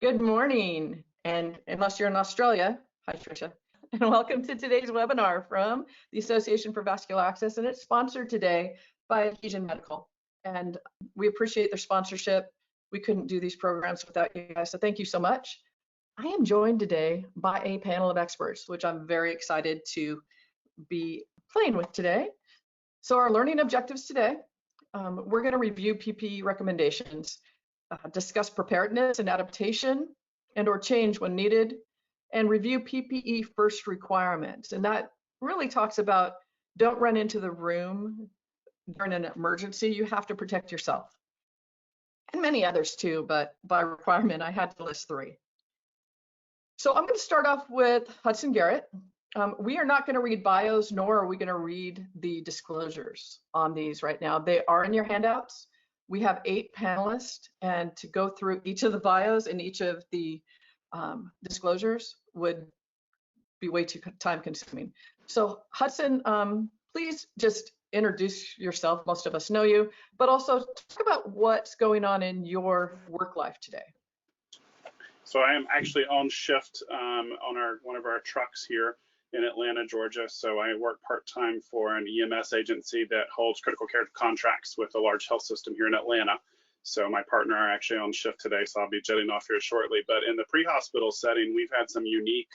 Good morning, and unless you're in Australia, hi Tricia, and welcome to today's webinar from the Association for Vascular Access, and it's sponsored today by Adhesion Medical, and we appreciate their sponsorship. We couldn't do these programs without you guys, so thank you so much. I am joined today by a panel of experts, which I'm very excited to be playing with today. So our learning objectives today, we're going to review PPE recommendations, discuss preparedness and adaptation and/or change when needed, and review PPE first requirements. And that really talks about don't run into the room during an emergency. You have to protect yourself. And many others too, but by requirement, I had to list 3. So I'm going to start off with Hudson Garrett. We are not going to read bios, nor are we going to read the disclosures on these right now. They are in your handouts. We have 8 panelists, and to go through each of the bios and each of the disclosures would be way too time consuming. So Hudson, please just introduce yourself. Most of us know you, but also talk about what's going on in your work life today. So I am actually on shift on one of our trucks here in Atlanta, Georgia. So I work part-time for an EMS agency that holds critical care contracts with a large health system here in Atlanta. So my partner are actually on shift today, so I'll be jetting off here shortly. But in the pre-hospital setting, we've had some unique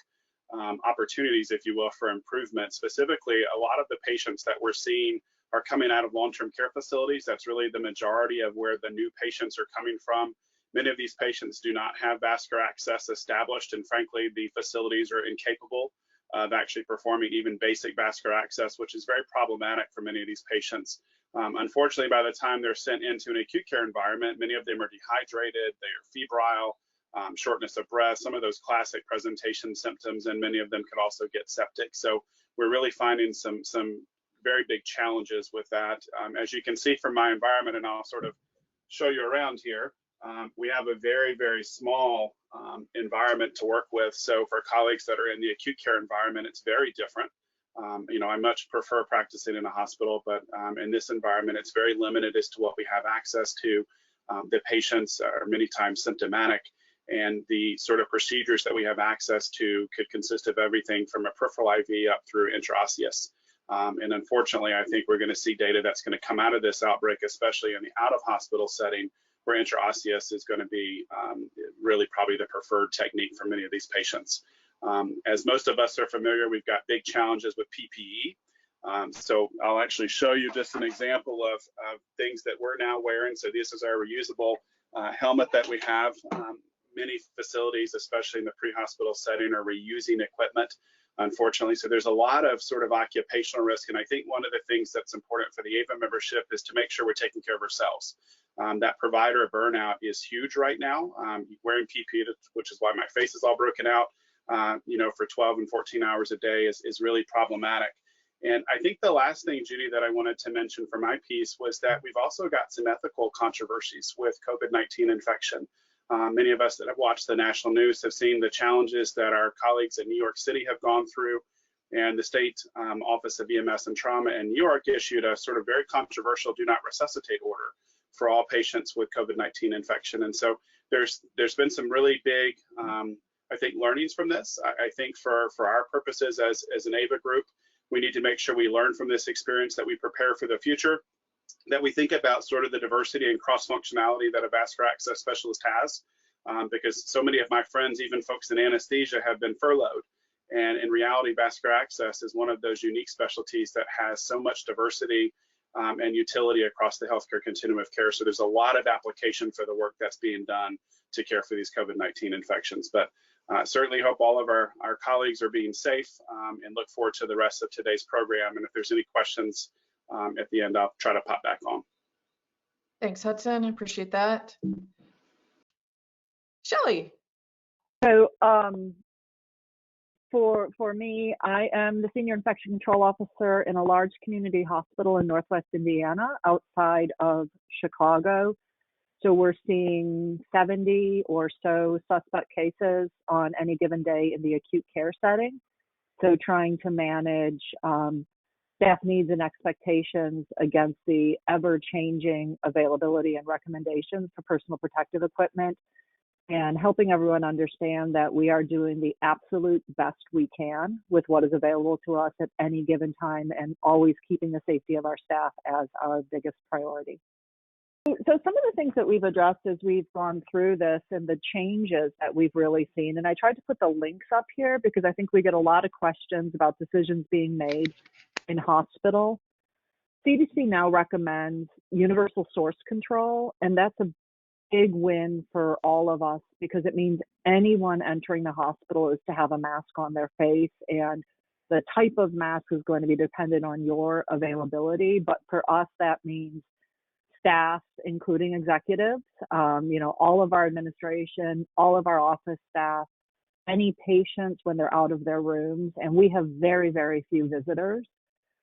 opportunities, if you will, for improvement. Specifically, a lot of the patients that we're seeing are coming out of long-term care facilities. That's really the majority of where the new patients are coming from. Many of these patients do not have vascular access established, and frankly, the facilities are incapable of actually performing even basic vascular access, which is very problematic for many of these patients. Unfortunately, by the time they're sent into an acute care environment, many of them are dehydrated, they are febrile, shortness of breath, some of those classic presentation symptoms, and many of them could also get septic. So we're really finding some very big challenges with that. As you can see from my environment, and I'll sort of show you around here, we have a very, very small environment to work with. So for colleagues that are in the acute care environment, it's very different. I much prefer practicing in a hospital, but in this environment, it's very limited as to what we have access to. The patients are many times symptomatic, and the sort of procedures that we have access to could consist of everything from a peripheral IV up through intraosseous. And unfortunately, I think we're going to see data that's going to come out of this outbreak, especially in the out-of-hospital setting, where intraosseous is going to be really probably the preferred technique for many of these patients. As most of us are familiar, we've got big challenges with PPE. So I'll actually show you just an example of things that we're now wearing. So this is our reusable helmet that we have. Many facilities, especially in the pre-hospital setting, are reusing equipment, unfortunately. So there's a lot of sort of occupational risk. And I think one of the things that's important for the AVA membership is to make sure we're taking care of ourselves. That provider burnout is huge right now. Wearing PPE, which is why my face is all broken out, for 12 and 14 hours a day is really problematic. And I think the last thing, Judy, that I wanted to mention for my piece was that we've also got some ethical controversies with COVID-19 infection. Many of us that have watched the national news have seen the challenges that our colleagues in New York City have gone through, and the state Office of EMS and Trauma in New York issued a sort of very controversial do not resuscitate order for all patients with COVID-19 infection. And so there's been some really big, I think, learnings from this. I think for our purposes as an AVA group, we need to make sure we learn from this experience, that we prepare for the future, that we think about sort of the diversity and cross-functionality that a vascular access specialist has, because so many of my friends, even folks in anesthesia, have been furloughed. And in reality, vascular access is one of those unique specialties that has so much diversity and utility across the healthcare continuum of care. So there's a lot of application for the work that's being done to care for these COVID-19 infections. But certainly hope all of our colleagues are being safe, and look forward to the rest of today's program. And if there's any questions at the end, I'll try to pop back on. Thanks, Hudson. I appreciate that. Shelley. So for me, I am the Senior Infection Control Officer in a large community hospital in Northwest Indiana outside of Chicago. So we're seeing 70 or so suspect cases on any given day in the acute care setting. So trying to manage staff needs and expectations against the ever-changing availability and recommendations for personal protective equipment and helping everyone understand that we are doing the absolute best we can with what is available to us at any given time, and always keeping the safety of our staff as our biggest priority. So some of the things that we've addressed as we've gone through this and the changes that we've really seen, and I tried to put the links up here because I think we get a lot of questions about decisions being made in hospital. CDC now recommends universal source control, and that's a big win for all of us because it means anyone entering the hospital is to have a mask on their face, and the type of mask is going to be dependent on your availability. But for us, that means staff, including executives, all of our administration, all of our office staff, any patients when they're out of their rooms, and we have very, very few visitors.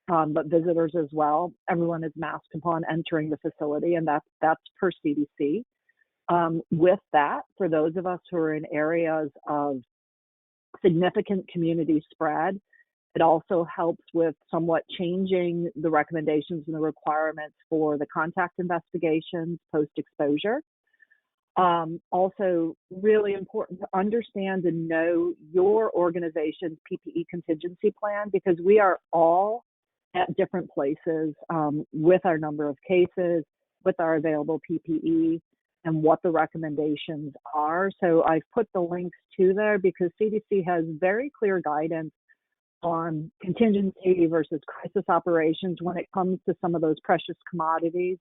But visitors as well, everyone is masked upon entering the facility, and that's per CDC. With that, for those of us who are in areas of significant community spread, it also helps with somewhat changing the recommendations and the requirements for the contact investigations post-exposure. Also, really important to understand and know your organization's PPE contingency plan, because we are all at different places with our number of cases, with our available PPE, and what the recommendations are. So I've put the links to there because CDC has very clear guidance on contingency versus crisis operations when it comes to some of those precious commodities,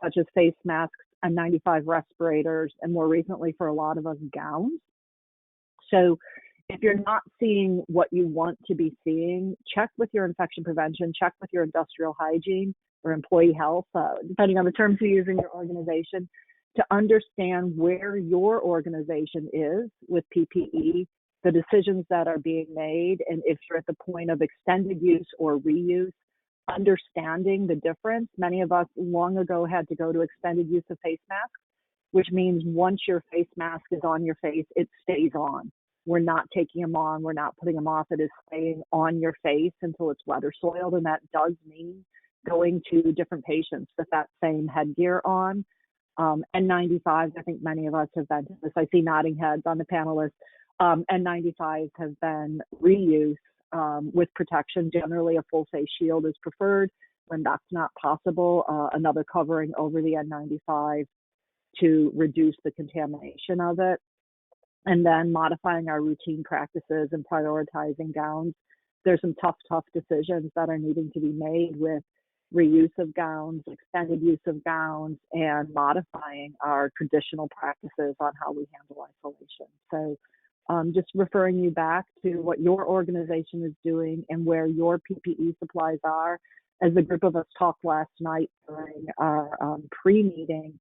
such as face masks, N95 respirators, and more recently for a lot of us, gowns. So if you're not seeing what you want to be seeing, check with your infection prevention, check with your industrial hygiene or employee health, depending on the terms you use in your organization, to understand where your organization is with PPE, the decisions that are being made, and if you're at the point of extended use or reuse, understanding the difference. Many of us long ago had to go to extended use of face masks, which means once your face mask is on your face, it stays on. We're not taking them on, we're not putting them off. It is staying on your face until it's weather soiled, and that does mean going to different patients with that same headgear on. N95s, I think many of us have been to this. I see nodding heads on the panelists. N95s have been reused with protection. Generally, a full face shield is preferred. When that's not possible, another covering over the N95 to reduce the contamination of it. And then modifying our routine practices and prioritizing gowns. There's some tough decisions that are needing to be made with reuse of gowns, extended use of gowns, and modifying our traditional practices on how we handle isolation. So just referring you back to what your organization is doing and where your PPE supplies are. As the group of us talked last night during our pre-meeting,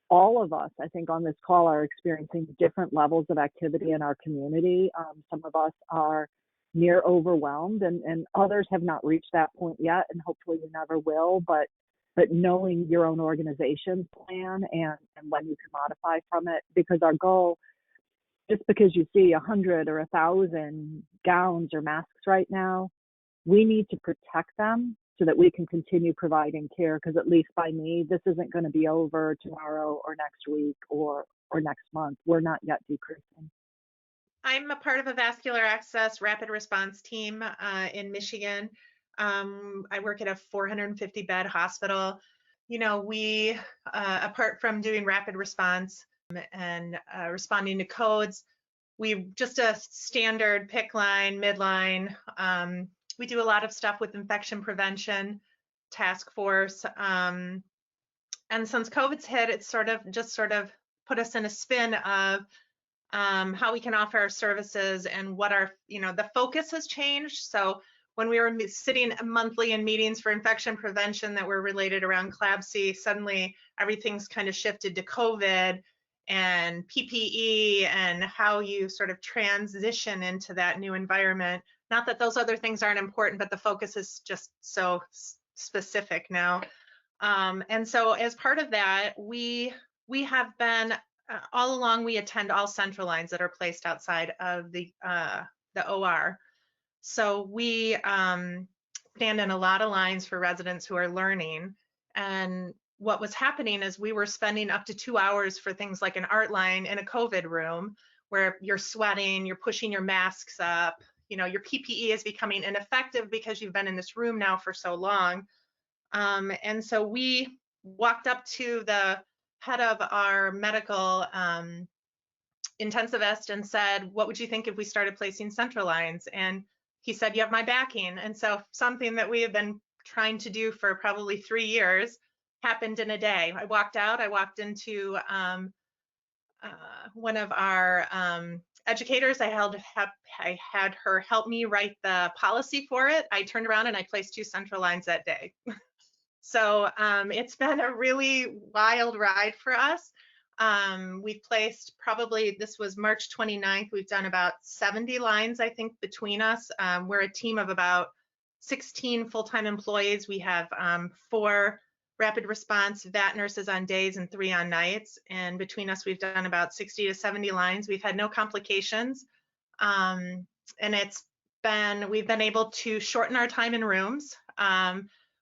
all of us, I think, on this call are experiencing different levels of activity in our community. Some of us are near overwhelmed, and others have not reached that point yet, and hopefully we never will. But knowing your own organization's plan and when you can modify from it, because our goal, just because you see 100 or 1,000 gowns or masks right now, we need to protect them so that we can continue providing care, because at least by me, this isn't going to be over tomorrow or next week or next month. We're not yet decreasing. I'm a part of a vascular access rapid response team in Michigan. I work at a 450 bed hospital. You know, we, apart from doing rapid response and responding to codes, we just a standard PIC line, midline. We do a lot of stuff with infection prevention task force. And since COVID's hit, it's sort of put us in a spin of how we can offer our services and what our, the focus has changed. So when we were sitting monthly in meetings for infection prevention that were related around CLABSI, suddenly everything's kind of shifted to COVID and PPE and how you sort of transition into that new environment. Not that those other things aren't important, but the focus is just so specific now. And so as part of that, we have been all along, we attend all central lines that are placed outside of the OR. So we stand in a lot of lines for residents who are learning. And what was happening is we were spending up to 2 hours for things like an art line in a COVID room where you're sweating, you're pushing your masks up, you know, your PPE is becoming ineffective because you've been in this room now for so long. And so we walked up to the head of our medical intensivist and said, what would you think if we started placing central lines? And he said, you have my backing. And so something that we have been trying to do for probably 3 years happened in a day. I walked into one of our educators. I had her help me write the policy for it. I turned around and I placed 2 central lines that day. So it's been a really wild ride for us. We've placed probably, this was March 29th, we've done about 70 lines, I think, between us. We're a team of about 16 full-time employees. We have 4 rapid response VAT nurses on days and 3 on nights. And between us, we've done about 60 to 70 lines. We've had no complications. And we've been able to shorten our time in rooms.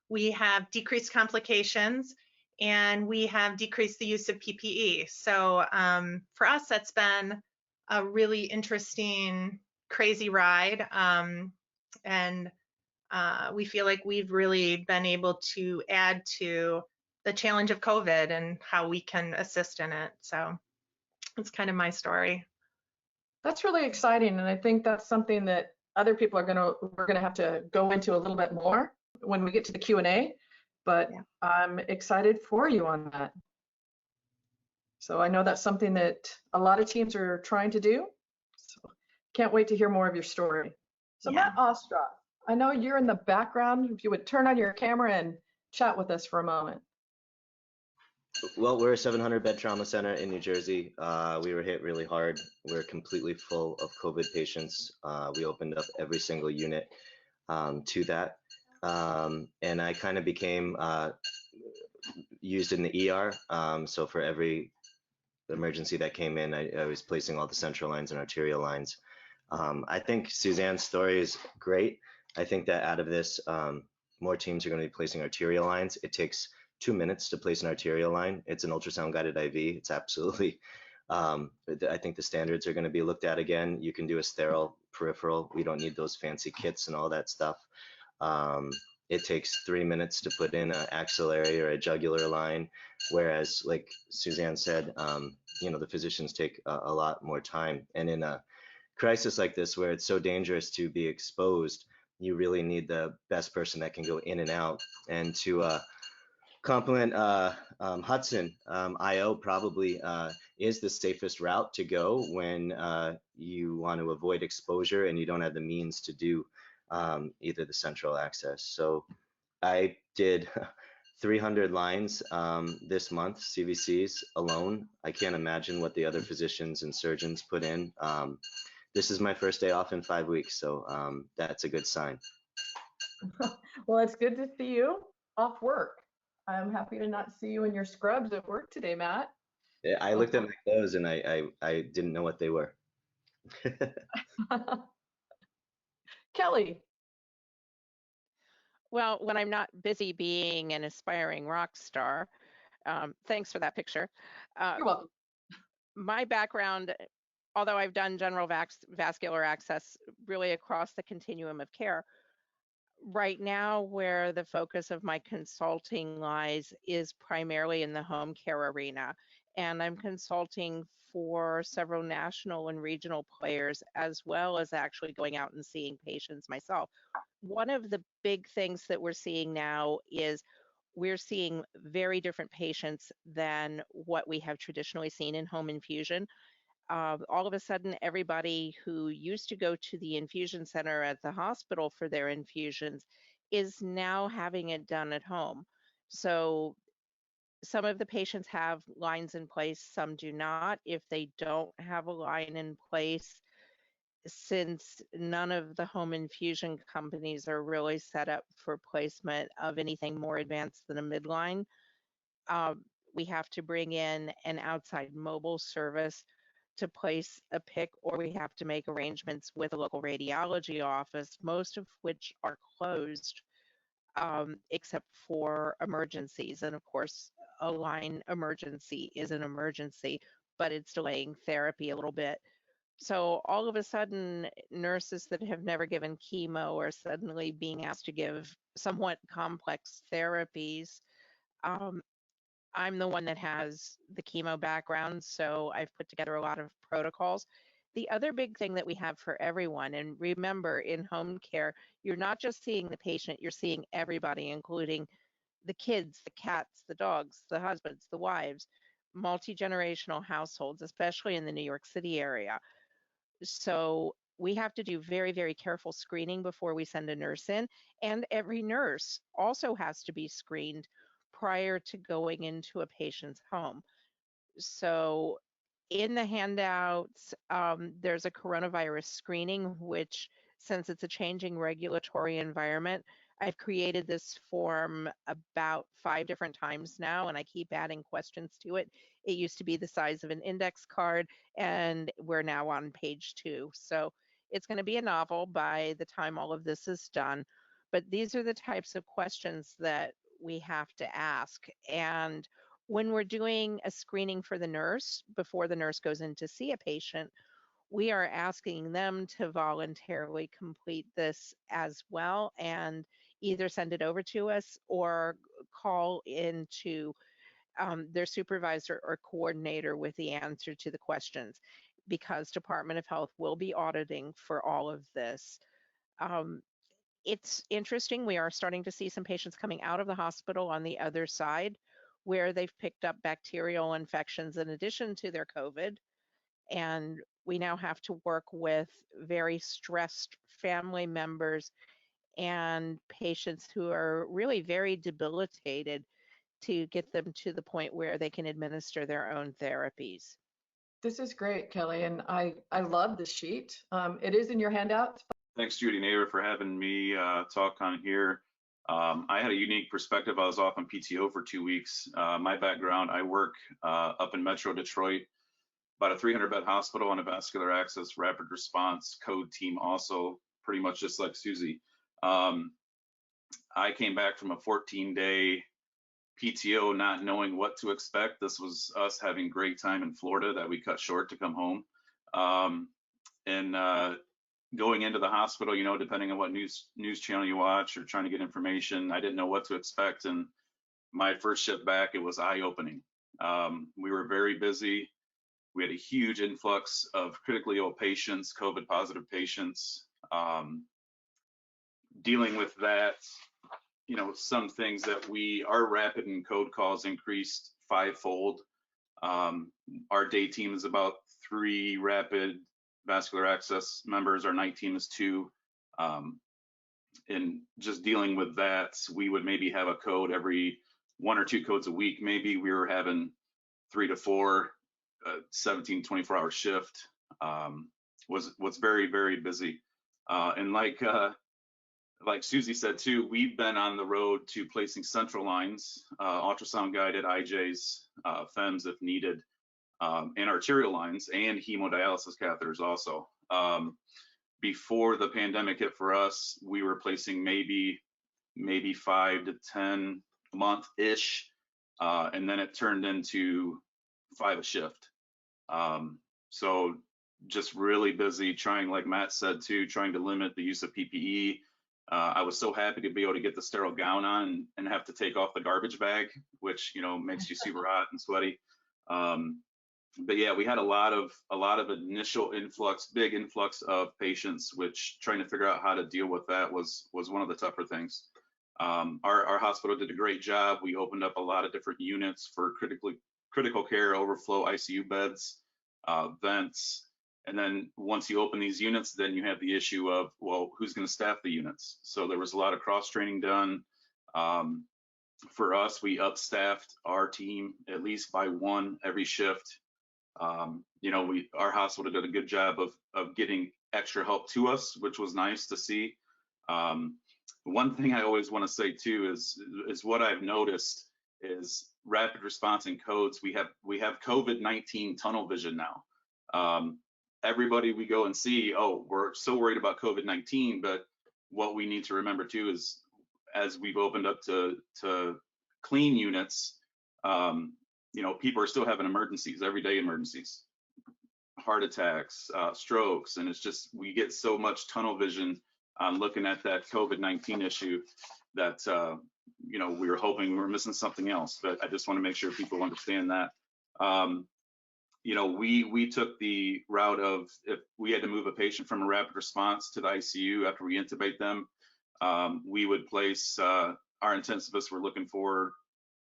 We have decreased complications, and we have decreased the use of PPE. So for us, that's been a really interesting, crazy ride. And we feel like we've really been able to add to the challenge of COVID and how we can assist in it. So that's kind of my story. That's really exciting, and I think that's something that other people we're gonna have to go into a little bit more when we get to the Q&A, but yeah. I'm excited for you on that. So I know that's something that a lot of teams are trying to do. So can't wait to hear more of your story. So yeah. Matt Ostroff, I know you're in the background. If you would turn on your camera and chat with us for a moment. Well, we're a 700-bed trauma center in New Jersey. We were hit really hard. We're completely full of COVID patients. We opened up every single unit to that. And I kind of became used in the ER. So for every emergency that came in, I was placing all the central lines and arterial lines. I think Suzanne's story is great. I think that out of this, more teams are going to be placing arterial lines. It takes 2 minutes to place an arterial line. It's an ultrasound guided IV. It's absolutely, I think the standards are going to be looked at again. You can do a sterile peripheral. We don't need those fancy kits and all that stuff. It takes 3 minutes to put in an axillary or a jugular line, whereas, like Suzanne said, you know, the physicians take a lot more time. And in a crisis like this, where it's so dangerous to be exposed, you really need the best person that can go in and out. And to compliment Hudson, IO probably is the safest route to go when you want to avoid exposure and you don't have the means to do either the central access. So I did 300 lines this month, CVCs alone. I can't imagine what the other physicians and surgeons put in. This is my first day off in 5 weeks, so that's a good sign. Well, it's good to see you off work. I'm happy to not see you in your scrubs at work today, Matt. Yeah, I looked at my clothes and I didn't know what they were. Kelli. Well, when I'm not busy being an aspiring rock star, thanks for that picture. You're welcome. My background, although I've done general vascular access really across the continuum of care, right now where the focus of my consulting lies is primarily in the home care arena. And I'm consulting for several national and regional players, as well as actually going out and seeing patients myself. One of the big things that we're seeing now is we're seeing very different patients than what we have traditionally seen in home infusion. All of a sudden, everybody who used to go to the infusion center at the hospital for their infusions is now having it done at home. So some of the patients have lines in place, some do not. If they don't have a line in place, since none of the home infusion companies are really set up for placement of anything more advanced than a midline, we have to bring in an outside mobile service to place a PIC, or we have to make arrangements with a local radiology office, most of which are closed except for emergencies. And of course, a line emergency is an emergency, but it's delaying therapy a little bit. So all of a sudden, nurses that have never given chemo are suddenly being asked to give somewhat complex therapies. Um, I'm the one that has the chemo background, so I've put together a lot of protocols. The other big thing that we have for everyone, and remember, in home care, you're not just seeing the patient, you're seeing everybody, including the kids, the cats, the dogs, the husbands, the wives, multi-generational households, especially in the New York City area. So we have to do very, very careful screening before we send a nurse in. And every nurse also has to be screened prior to going into a patient's home. So in the handouts, there's a coronavirus screening, which, since it's a changing regulatory environment, I've created this form about 5 different times now, and I keep adding questions to it. It used to be the size of an index card, and we're now on page 2. So it's going to be a novel by the time all of this is done. But these are the types of questions that we have to ask. And when we're doing a screening for the nurse, before the nurse goes in to see a patient, we are asking them to voluntarily complete this as well and either send it over to us or call into their supervisor or coordinator with the answer to the questions, because Department of Health will be auditing for all of this. It's interesting. We are starting to see some patients coming out of the hospital on the other side where they've picked up bacterial infections in addition to their COVID. And we now have to work with very stressed family members and patients who are really very debilitated to get them to the point where they can administer their own therapies. This is great, Kelli, and I love this sheet. It is in your handout. Thanks, Judy Naver, for having me talk on here. I had a unique perspective. I was off on PTO for 2 weeks. My background, I work up in Metro Detroit, about a 300-bed hospital on a vascular access rapid response code team, also pretty much just like Susie. I came back from a 14-day PTO not knowing what to expect. This was us having great time in Florida that we cut short to come home. Going into the hospital, you know, depending on what news channel you watch or trying to get information, I didn't know what to expect. And my first shift back, it was eye-opening. We were very busy. We had a huge influx of critically ill patients, COVID positive patients. Dealing with that, you know, some things that our rapid and code calls increased 5-fold. Our day team is about 3 rapid vascular access members. Our night team is 2. And just dealing with that, we would maybe have a code every 1 or 2 codes a week. Maybe we were having 3 to 4, 17, 24-hour shift. Was very, very busy. And like Susie said too, we've been on the road to placing central lines, ultrasound guided IJs, FEMs if needed, and arterial lines and hemodialysis catheters also. Before the pandemic hit for us, we were placing maybe 5 to 10 a month-ish, and then it turned into 5 a shift. So just really busy trying, like Matt said too, trying to limit the use of PPE. I was so happy to be able to get the sterile gown on and have to take off the garbage bag, which, you know, makes you super hot and sweaty. But yeah, we had a lot of initial big influx of patients, which trying to figure out how to deal with that was one of the tougher things. Our hospital did a great job. We opened up a lot of different units for critical care, overflow ICU beds, vents. And then once you open these units, then you have the issue of, well, who's going to staff the units? So there was a lot of cross training done. For us, we upstaffed our team at least by 1 every shift. You know, our hospital did a good job of getting extra help to us, which was nice to see. One thing I always want to say too is what I've noticed is rapid response and codes. We have COVID-19 tunnel vision now. Everybody we go and see, oh, we're so worried about COVID-19, but what we need to remember too is, as we've opened up to clean units, You know, people are still having emergencies, everyday emergencies, heart attacks, strokes, and it's just, we get so much tunnel vision on looking at that COVID-19 issue that, you know, we were hoping we were missing something else, but I just want to make sure people understand that. You know, we took the route of, if we had to move a patient from a rapid response to the ICU after we intubate them, we would place, our intensivists were looking for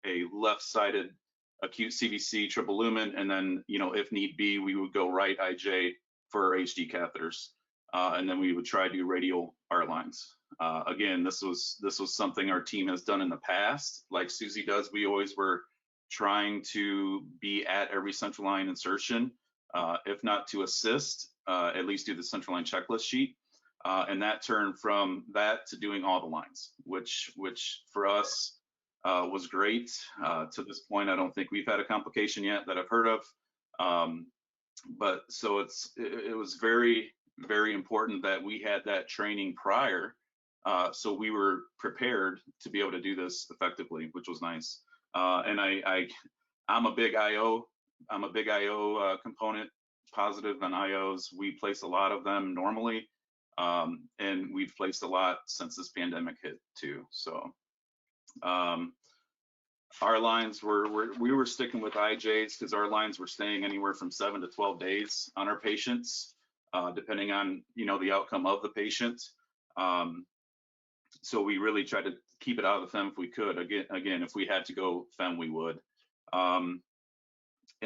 a left-sided acute CVC triple lumen, and then, you know, if need be, we would go right IJ for HD catheters, and then we would try to do radial art lines. Again, this was something our team has done in the past. Like Susie does, we always were trying to be at every central line insertion, if not to assist, at least do the central line checklist sheet. And that turned from that to doing all the lines, which for us was great. To this point, I don't think we've had a complication yet that I've heard of. But so it was very, very important that we had that training prior, so we were prepared to be able to do this effectively, which was nice. And I'm a big IO. I'm a big IO component, positive on IOs. We place a lot of them normally, and we've placed a lot since this pandemic hit too. So our lines we were sticking with IJs because our lines were staying anywhere from 7 to 12 days on our patients, depending on, you know, the outcome of the patient. So we really tried to keep it out of the FEM if we could. Again, if we had to go FEM, we would. And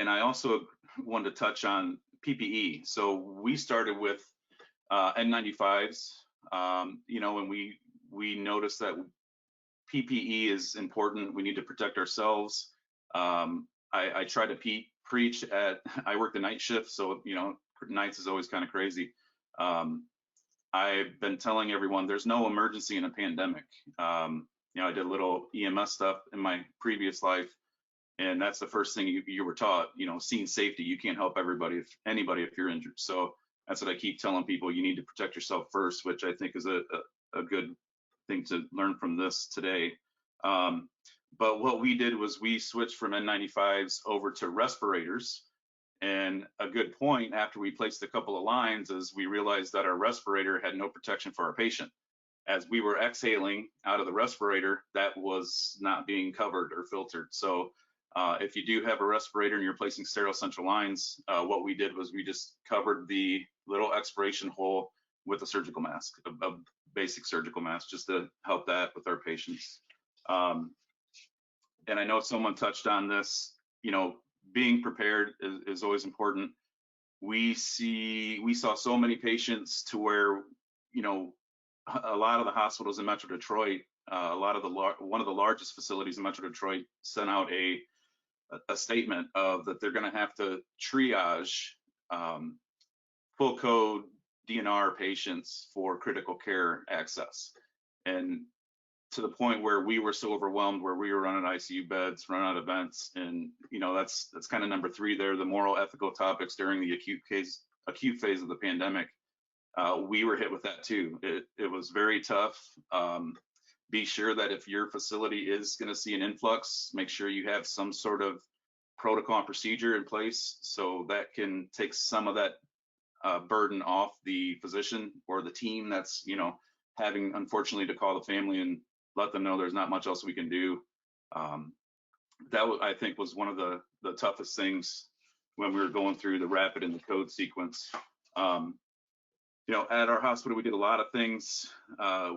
I also wanted to touch on PPE. So we started with N95s, you know, and we noticed that PPE is important. We need to protect ourselves. I try to preach I work the night shift, so, you know, nights is always kind of crazy. I've been telling everyone there's no emergency in a pandemic. You know, I did a little EMS stuff in my previous life, and that's the first thing you were taught, you know, scene safety. You can't help anybody if you're injured. So that's what I keep telling people. You need to protect yourself first, which I think is a good thing to learn from this today. But what we did was we switched from N95s over to respirators. And a good point after we placed a couple of lines is we realized that our respirator had no protection for our patient. As we were exhaling out of the respirator, that was not being covered or filtered. So if you do have a respirator and you're placing sterile central lines, what we did was we just covered the little expiration hole with a surgical mask, a basic surgical mask, just to help that with our patients. And I know someone touched on this, you know, being prepared is always important. We saw so many patients to where, you know, a lot of the hospitals in Metro Detroit, one of the largest facilities in Metro Detroit sent out a statement of that they're going to have to triage full code DNR patients for critical care access. And to the point where we were so overwhelmed, where we were running ICU beds, running out of vents, and, you know, that's kind of number 3 there, the moral ethical topics during the acute phase of the pandemic. We were hit with that too. It was very tough. Be sure that if your facility is going to see an influx, make sure you have some sort of protocol and procedure in place, so that can take some of that burden off the physician or the team that's, you know, having, unfortunately, to call the family and let them know there's not much else we can do. That I think was one of the toughest things when we were going through the rapid and the code sequence. You know, at our hospital, we did a lot of things.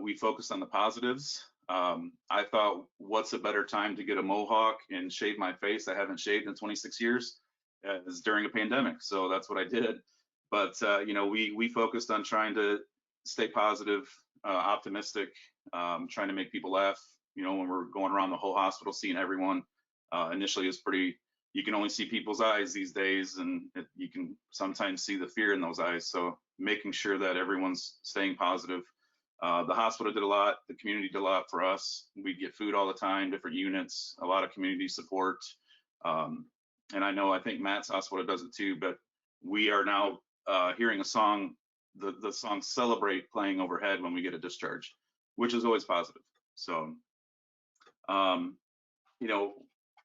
We focused on the positives. I thought, what's a better time to get a mohawk and shave my face? I haven't shaved in 26 years. Is during a pandemic, so that's what I did. But you know, we focused on trying to stay positive, optimistic, trying to make people laugh. You know, when we're going around the whole hospital, seeing everyone, initially it's pretty, you can only see people's eyes these days, and you can sometimes see the fear in those eyes. So making sure that everyone's staying positive. The hospital did a lot, the community did a lot for us. We'd get food all the time, different units, a lot of community support. And I think Matt's hospital does it too, but we are now hearing a song, the song Celebrate playing overhead when we get a discharge, which is always positive. So, you know,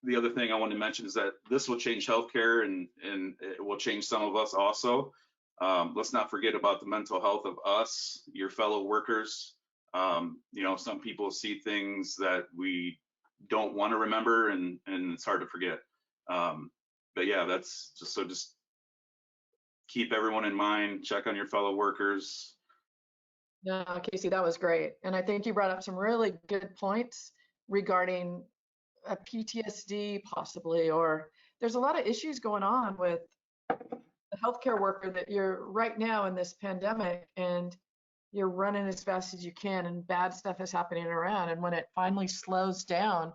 the other thing I want to mention is that this will change healthcare, and it will change some of us also. Let's not forget about the mental health of us, your fellow workers. You know, some people see things that we don't want to remember, and it's hard to forget. But yeah, that's just keep everyone in mind, check on your fellow workers. No, Casey, that was great. And I think you brought up some really good points regarding a PTSD possibly, or there's a lot of issues going on with the healthcare worker that you're right now in this pandemic, and you're running as fast as you can, and bad stuff is happening around. And when it finally slows down,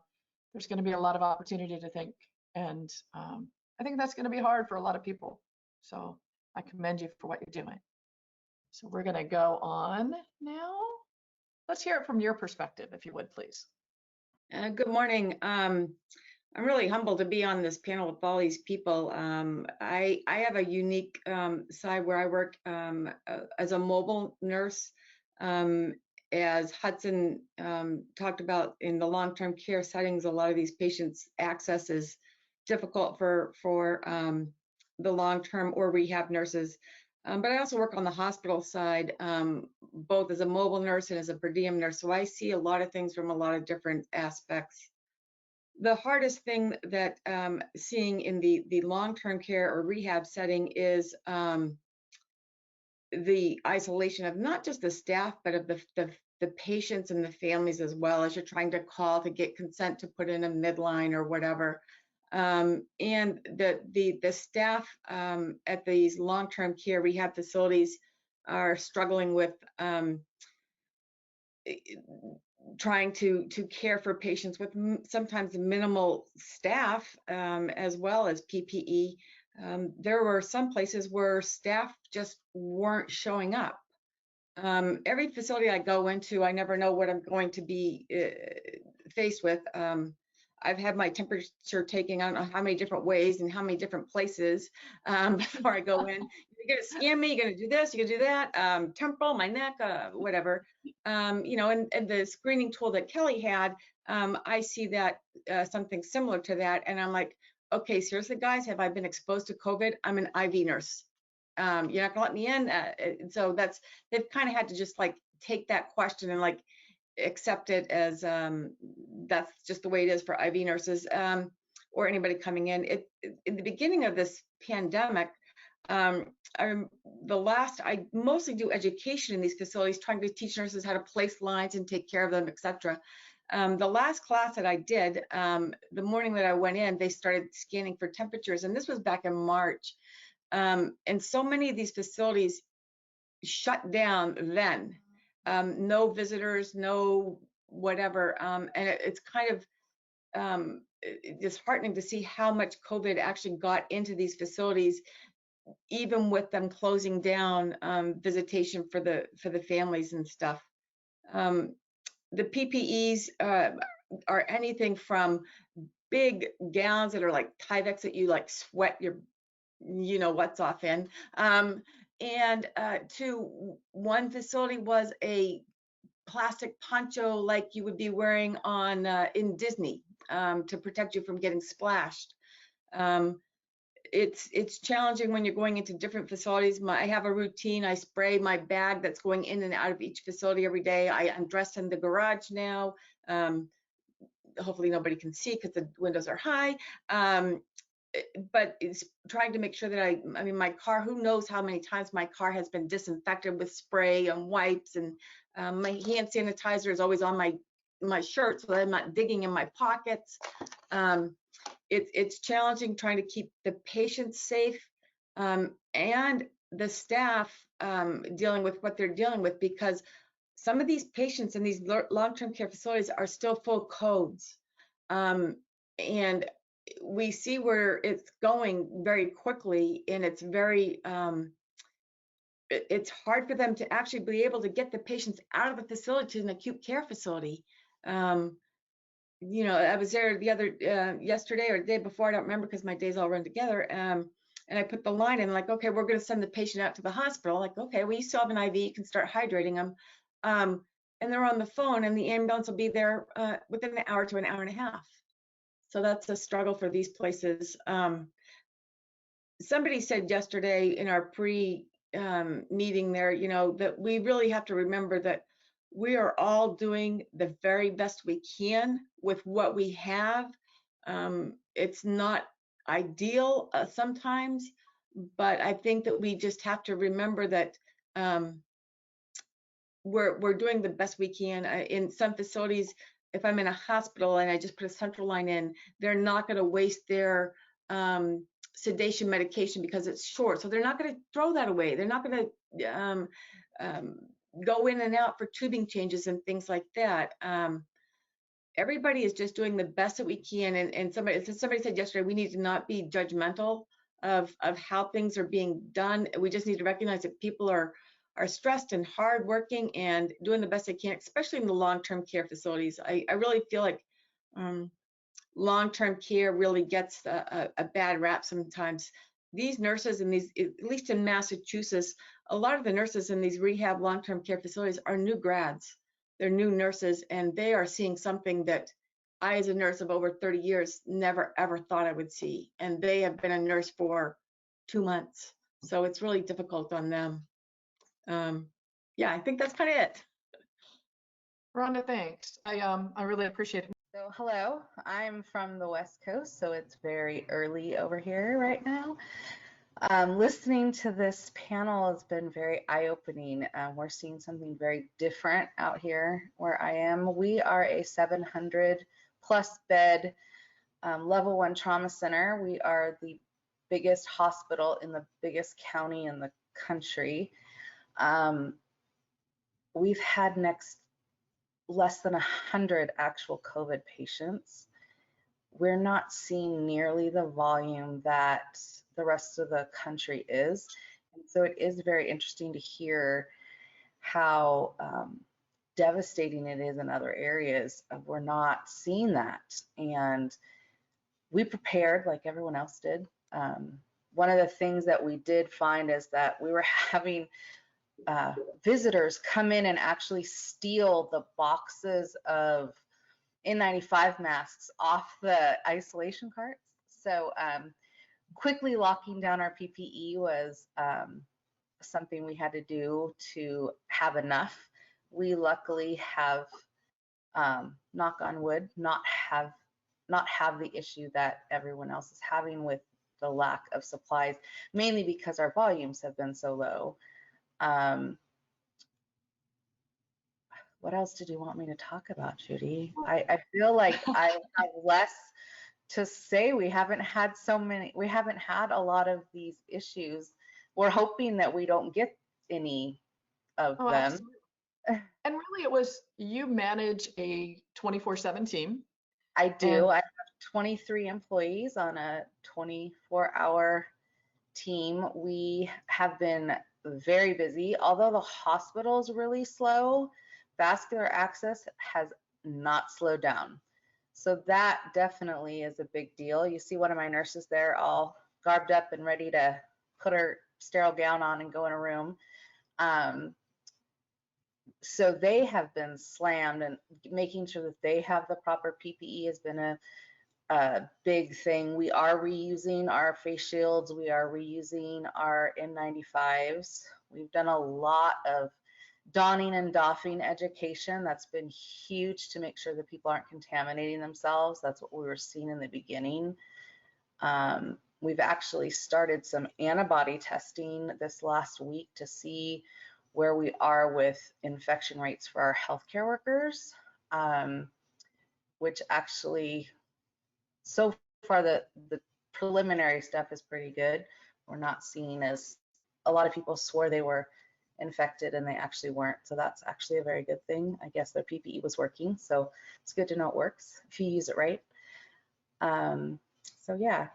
there's going to be a lot of opportunity to think. And I think that's going to be hard for a lot of people. So I commend you for what you're doing. So we're going to go on now. Let's hear it from your perspective, if you would, please. Good morning. I'm really humbled to be on this panel with all these people. I have a unique side where I work as a mobile nurse. As Hudson talked about, in the long-term care settings, a lot of these patients' access is difficult for the long-term or rehab nurses. But I also work on the hospital side, both as a mobile nurse and as a per diem nurse. So I see a lot of things from a lot of different aspects. The hardest thing that seeing in the long-term care or rehab setting is the isolation of not just the staff, but of the patients and the families as well, as you're trying to call to get consent to put in a midline or whatever. And the staff at these long-term care rehab facilities are struggling with trying to care for patients with sometimes minimal staff, as well as PPE. There were some places where staff just weren't showing up. Every facility I go into, I never know what I'm going to be faced with. I've had my temperature taken, I don't know how many different ways and how many different places before I go in. You're gonna scan me, you're gonna do this, you're gonna do that, temporal, my neck, whatever. You know, and the screening tool that Kelli had, I see that something similar to that, and I'm like, okay, seriously guys, have I been exposed to COVID? I'm an IV nurse. You're not gonna let me in. So they've kind of had to just like take that question and like accept it as that's just the way it is for IV nurses or anybody coming in. In the beginning of this pandemic, I mostly do education in these facilities, trying to teach nurses how to place lines and take care of them, etc. The last class that I did, the morning that I went in, they started scanning for temperatures, and this was back in March. And so many of these facilities shut down then. No visitors, no whatever. And it's kind of disheartening to see how much COVID actually got into these facilities, even with them closing down visitation for the families and stuff. The PPEs are anything from big gowns that are like Tyvek that you like sweat your, you know what's off in. And to one facility was a plastic poncho like you would be wearing on in Disney to protect you from getting splashed. It's challenging when you're going into different facilities. I have a routine. I spray my bag that's going in and out of each facility every day. I'm dressed in the garage now. Hopefully nobody can see because the windows are high. But it's trying to make sure that I mean, my car, who knows how many times my car has been disinfected with spray and wipes, and my hand sanitizer is always on my shirt so that I'm not digging in my pockets. It's challenging trying to keep the patients safe and the staff dealing with what they're dealing with, because some of these patients in these long-term care facilities are still full codes. And we see where it's going very quickly, and it's very, it's hard for them to actually be able to get the patients out of the facility to an acute care facility. You know, I was there the other, yesterday or the day before, I don't remember because my days all run together. And I put the line in like, okay, we're going to send the patient out to the hospital. Like, okay, well, you still have an IV, you can start hydrating them. And they're on the phone, and the ambulance will be there within an hour to an hour and a half. So that's a struggle for these places. Somebody said yesterday in our meeting there, you know, that we really have to remember that we are all doing the very best we can with what we have. It's not ideal sometimes, but I think that we just have to remember that we're doing the best we can. In some facilities, if I'm in a hospital and I just put a central line in, they're not going to waste their sedation medication because it's short. So they're not going to throw that away. They're not going to go in and out for tubing changes and things like that. Everybody is just doing the best that we can. And somebody said yesterday, we need to not be judgmental of how things are being done. We just need to recognize that people are stressed and hardworking and doing the best they can, especially in the long-term care facilities. I really feel like long-term care really gets a bad rap sometimes. These nurses in these, at least in Massachusetts, a lot of the nurses in these rehab long-term care facilities are new grads. They're new nurses, and they are seeing something that I, as a nurse of over 30 years, never ever thought I would see. And they have been a nurse for 2 months. So it's really difficult on them. Yeah, I think that's kind of it. Rhonda, thanks. I really appreciate it. So hello, I'm from the West Coast, so it's very early over here right now. Listening to this panel has been very eye-opening. We're seeing something very different out here where I am. We are a 700 plus bed level 1 trauma center. We are the biggest hospital in the biggest county in the country. We've had less than 100 actual COVID patients. We're not seeing nearly the volume that the rest of the country is. And so it is very interesting to hear how devastating it is in other areas. We're not seeing that. And we prepared like everyone else did. One of the things that we did find is that we were having visitors come in and actually steal the boxes of N95 masks off the isolation carts. So quickly locking down our PPE was something we had to do to have enough. We luckily have, knock on wood, not have the issue that everyone else is having with the lack of supplies, mainly because our volumes have been so low. What else did you want me to talk about, Judy? I feel like I have less to say. We haven't had a lot of these issues. We're hoping that we don't get any of them. Absolutely. And really you manage a 24/7 team. I do. I have 23 employees on a 24-hour team. We have been very busy. Although the hospital is really slow, vascular access has not slowed down. So that definitely is a big deal. You see one of my nurses there all garbed up and ready to put her sterile gown on and go in a room. So they have been slammed, and making sure that they have the proper PPE has been a big thing. We are reusing our face shields. We are reusing our N95s. We've done a lot of donning and doffing education. That's been huge to make sure that people aren't contaminating themselves. That's what we were seeing in the beginning. We've actually started some antibody testing this last week to see where we are with infection rates for our healthcare workers, which actually, so far the preliminary stuff is pretty good. We're not seeing as a lot of people swore they were infected and they actually weren't. So that's actually a very good thing. I guess their PPE was working. So it's good to know it works if you use it right. So yeah,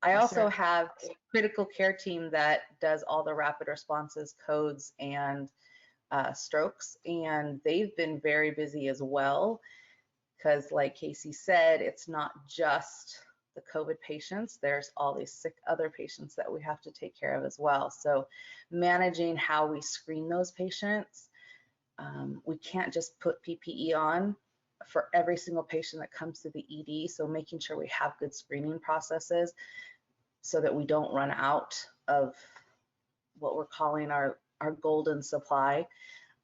I also have a critical care team that does all the rapid responses, codes, and strokes. And they've been very busy as well. Because like Casey said, it's not just the COVID patients, there's all these sick other patients that we have to take care of as well. So managing how we screen those patients, we can't just put PPE on. for every single patient that comes to the ED. So making sure we have good screening processes so that we don't run out of what we're calling our golden supply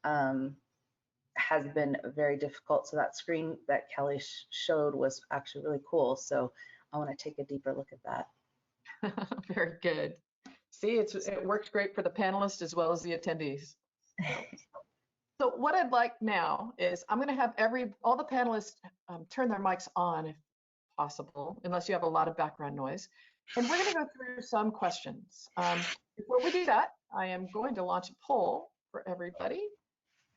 has been very difficult. So that screen that Kelli showed was actually really cool. So I want to take a deeper look at that. Very good. See, it works great for the panelists as well as the attendees. So what I'd like now is I'm going to have all the panelists turn their mics on if possible, unless you have a lot of background noise. And we're going to go through some questions. Before we do that, I am going to launch a poll for everybody.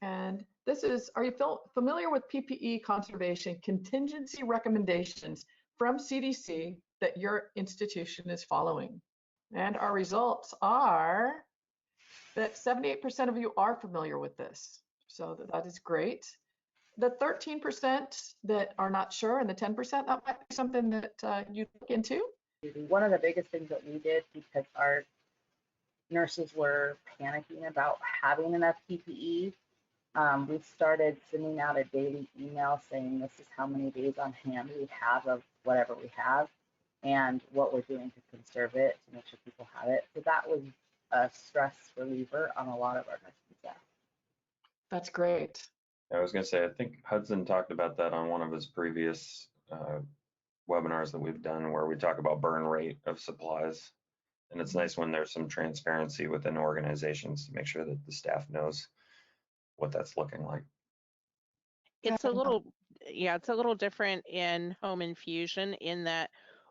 And this is, are you familiar with PPE conservation contingency recommendations from CDC that your institution is following? And our results are that 78% of you are familiar with this. So that is great. The 13% that are not sure and the 10%, that might be something that you look into. One of the biggest things that we did, because our nurses were panicking about having enough PPE, we started sending out a daily email saying this is how many days on hand we have of whatever we have and what we're doing to conserve it, to make sure people have it. So that was a stress reliever on a lot of our nursing staff. That's great. I was going to say, I think Hudson talked about that on one of his previous webinars that we've done, where we talk about burn rate of supplies. And it's nice when there's some transparency within organizations to make sure that the staff knows what that's looking like. It's a little, yeah, it's a little different in home infusion in that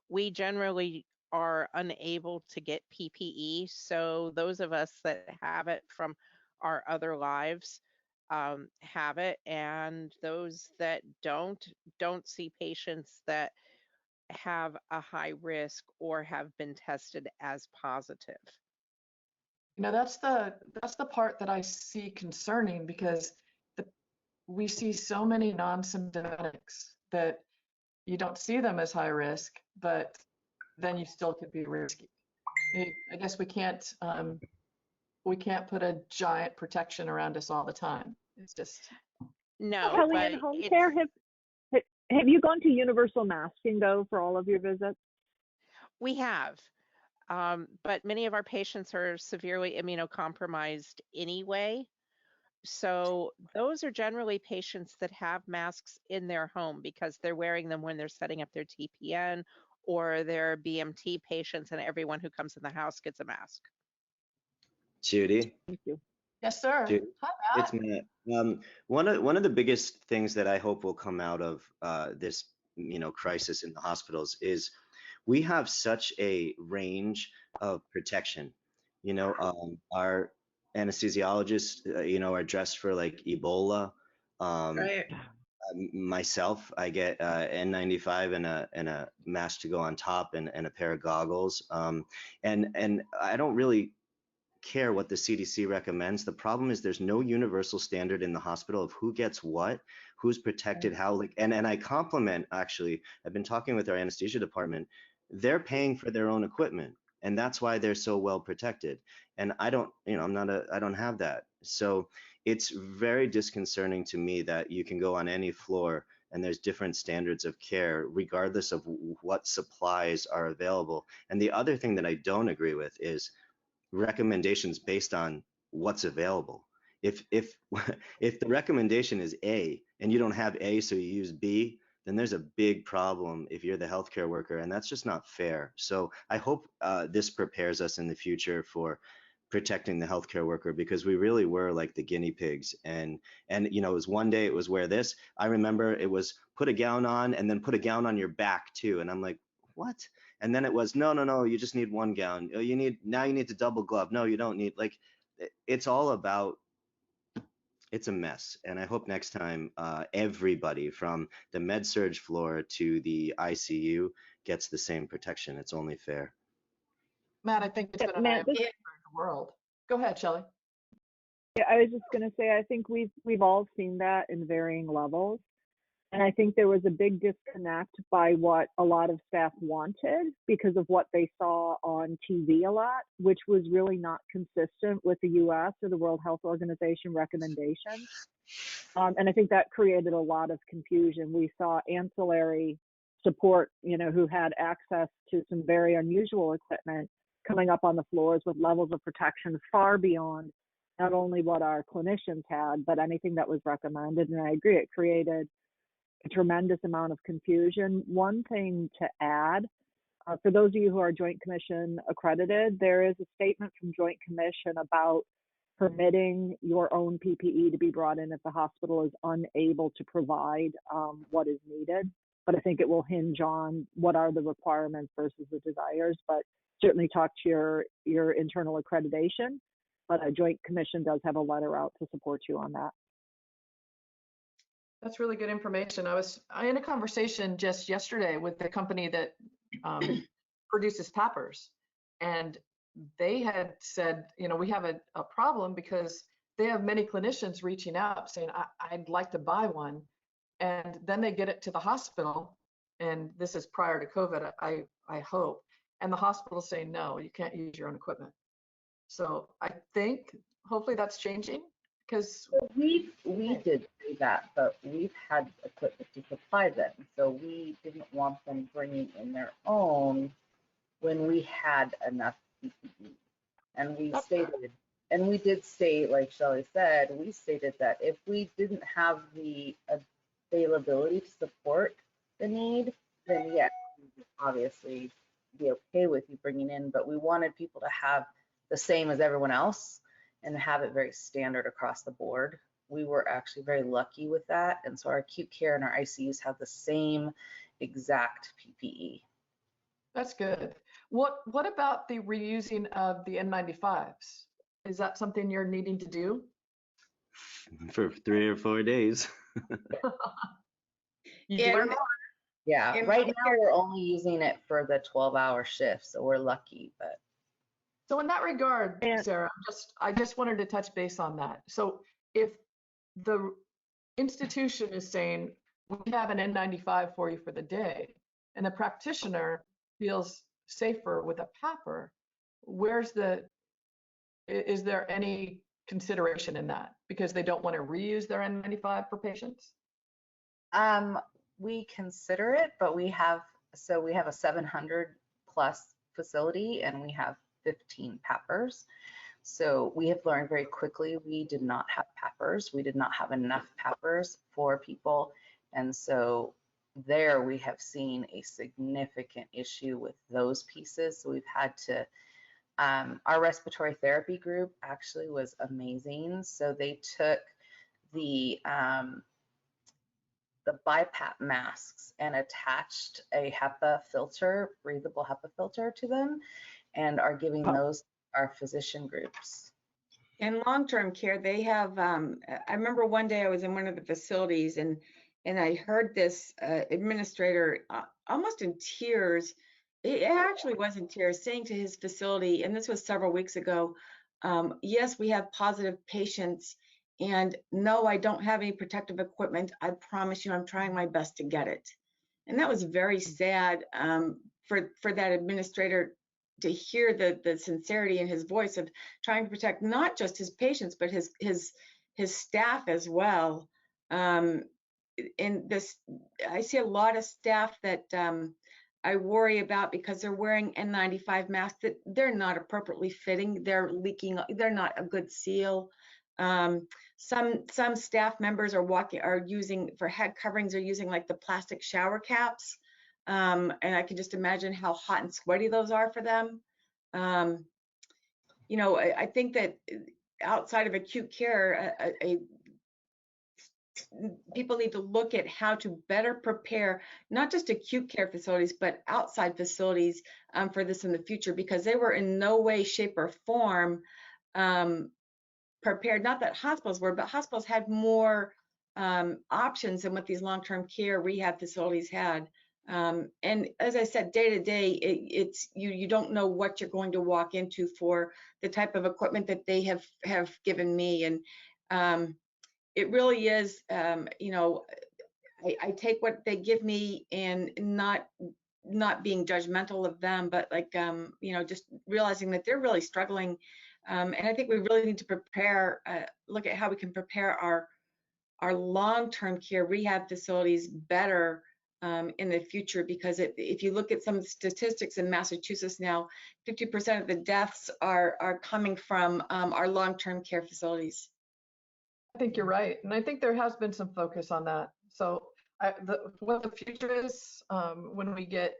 we generally are unable to get PPE. So those of us that have it from our other lives have it, and those that don't see patients that have a high risk or have been tested as positive. You know, that's the part that I see concerning, because we see so many non-symptomatics that you don't see them as high risk, but then you still could be risky. I guess we can't put a giant protection around us all the time. It's just no. Kelli, in home care, have you gone to universal masking though for all of your visits? We have, but many of our patients are severely immunocompromised anyway. So those are generally patients that have masks in their home because they're wearing them when they're setting up their TPN, or they're BMT patients, and everyone who comes in the house gets a mask. Judy? Thank you. yes, sir. Judy, Hi, Matt. it's Matt. One of the biggest things that I hope will come out of this, crisis in the hospitals is we have such a range of protection. Our anesthesiologists, are dressed for like Ebola. Right. Myself, I get N95 and a mask to go on top and a pair of goggles. And I don't really care what the CDC recommends. The problem is there's no universal standard in the hospital of who gets what, who's protected, how. And I compliment, actually, I've been talking with our anesthesia department. They're paying for their own equipment, and that's why they're so well protected. And I don't, I don't have that. So it's very disconcerting to me that you can go on any floor and there's different standards of care regardless of what supplies are available. And the other thing that I don't agree with is recommendations based on what's available. If the recommendation is A and you don't have A, so you use B, then there's a big problem if you're the healthcare worker, and that's just not fair. So I hope this prepares us in the future for protecting the healthcare worker, because we really were like the guinea pigs. And it was one day it was wear this. I remember it was put a gown on and then put a gown on your back too. And I'm like, what? And then it was, no, you just need one gown. You need to double glove. No, you don't need, like, it's all about, it's a mess. And I hope next time everybody from the med surg floor to the ICU gets the same protection. It's only fair. Matt, I think it's been an eye opener for the world. Go ahead, Shelley. Yeah, I was just going to say, I think we've all seen that in varying levels. And I think there was a big disconnect by what a lot of staff wanted because of what they saw on TV a lot, which was really not consistent with the US or the World Health Organization recommendations. And I think that created a lot of confusion. We saw ancillary support, who had access to some very unusual equipment coming up on the floors with levels of protection far beyond not only what our clinicians had, but anything that was recommended. And I agree, it created a tremendous amount of confusion. One thing to add, for those of you who are Joint Commission accredited, there is a statement from Joint Commission about permitting your own PPE to be brought in if the hospital is unable to provide what is needed. But I think it will hinge on what are the requirements versus the desires, but certainly talk to your internal accreditation. But a Joint Commission does have a letter out to support you on that. That's really good information. I was in a conversation just yesterday with the company that produces PAPRs, and they had said, we have a problem because they have many clinicians reaching out saying, I'd like to buy one. And then they get it to the hospital, and this is prior to COVID, I hope, and the hospital's saying, no, you can't use your own equipment. So I think hopefully that's changing. Because we did do that, but we've had equipment to supply them, so we didn't want them bringing in their own when we had enough PPE. And we stated, and we did state, like Shelley said, we stated that if we didn't have the availability to support the need, then yes, we would obviously be okay with you bringing in, but we wanted people to have the same as everyone else and have it very standard across the board. We were actually very lucky with that. And so our acute care and our ICUs have the same exact PPE. That's good. What about the reusing of the N95s? Is that something you're needing to do? For 3 or 4 days. Yeah, right now we're only using it for the 12-hour shift, so we're lucky, but. So in that regard, Sarah, I just wanted to touch base on that. So if the institution is saying, we have an N95 for you for the day, and the practitioner feels safer with a PAPR, is there any consideration in that? Because they don't want to reuse their N95 for patients? We consider it, but we have a 700+ facility, and we have 15 PAPRs. So we have learned very quickly we did not have PAPRs. We did not have enough PAPRs for people. And so there we have seen a significant issue with those pieces. So we've had to, our respiratory therapy group actually was amazing. So they took the BiPAP masks and attached a HEPA filter, breathable HEPA filter to them, and are giving those to our physician groups. In long-term care, they have, I remember one day I was in one of the facilities and I heard this administrator almost in tears, it actually was in tears, saying to his facility, and this was several weeks ago, yes, we have positive patients, and no, I don't have any protective equipment. I promise you, I'm trying my best to get it. And that was very sad for that administrator to hear the sincerity in his voice of trying to protect not just his patients, but his staff as well. And this, I see a lot of staff that I worry about because they're wearing N95 masks that they're not appropriately fitting. They're leaking. They're not a good seal. Some staff members are using for head coverings. Are using like the plastic shower caps. And I can just imagine how hot and sweaty those are for them. You know, I think that outside of acute care, people need to look at how to better prepare not just acute care facilities, but outside facilities for this in the future, because they were in no way, shape, or form prepared. Not that hospitals were, but hospitals had more options than what these long-term care rehab facilities had. And as I said, day to day, it's you don't know what you're going to walk into for the type of equipment that they have given me, and it really is, you know, I take what they give me and not being judgmental of them, but like, you know, just realizing that they're really struggling. And I think we really need to prepare, look at how we can prepare our long-term care rehab facilities better in the future, because if you look at some statistics in Massachusetts now, 50% of the deaths are coming from our long-term care facilities. I think you're right. And I think there has been some focus on that. So what the future is when we get,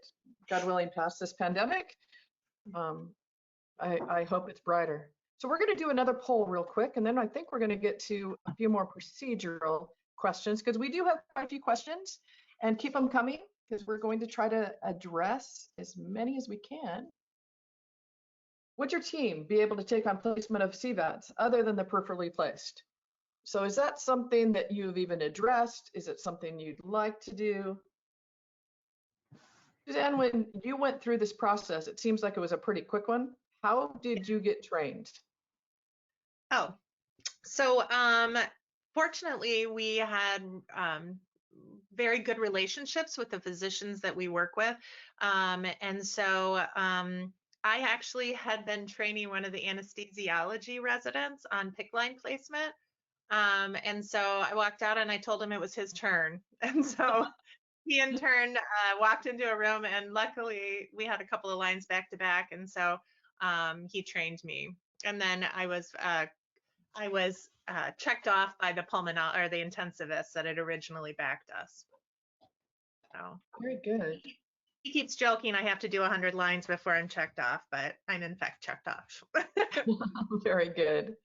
God willing, past this pandemic, I hope it's brighter. So we're going to do another poll real quick, and then I think we're going to get to a few more procedural questions, because we do have quite a few questions, and keep them coming, because we're going to try to address as many as we can. Would your team be able to take on placement of CVADs other than the peripherally placed? So is that something that you've even addressed? Is it something you'd like to do? Suzanne, when you went through this process, it seems like it was a pretty quick one. How did you get trained? Oh, so fortunately, we had very good relationships with the physicians that we work with. And so I actually had been training one of the anesthesiology residents on PICC line placement. And so I walked out and I told him it was his turn. And so he in turn walked into a room, and luckily we had a couple of lines back to back. And so he trained me. And then I was checked off by the the intensivist that had originally backed us. So very good. He keeps joking I have to do 100 lines before I'm checked off, but I'm in fact checked off. Very good.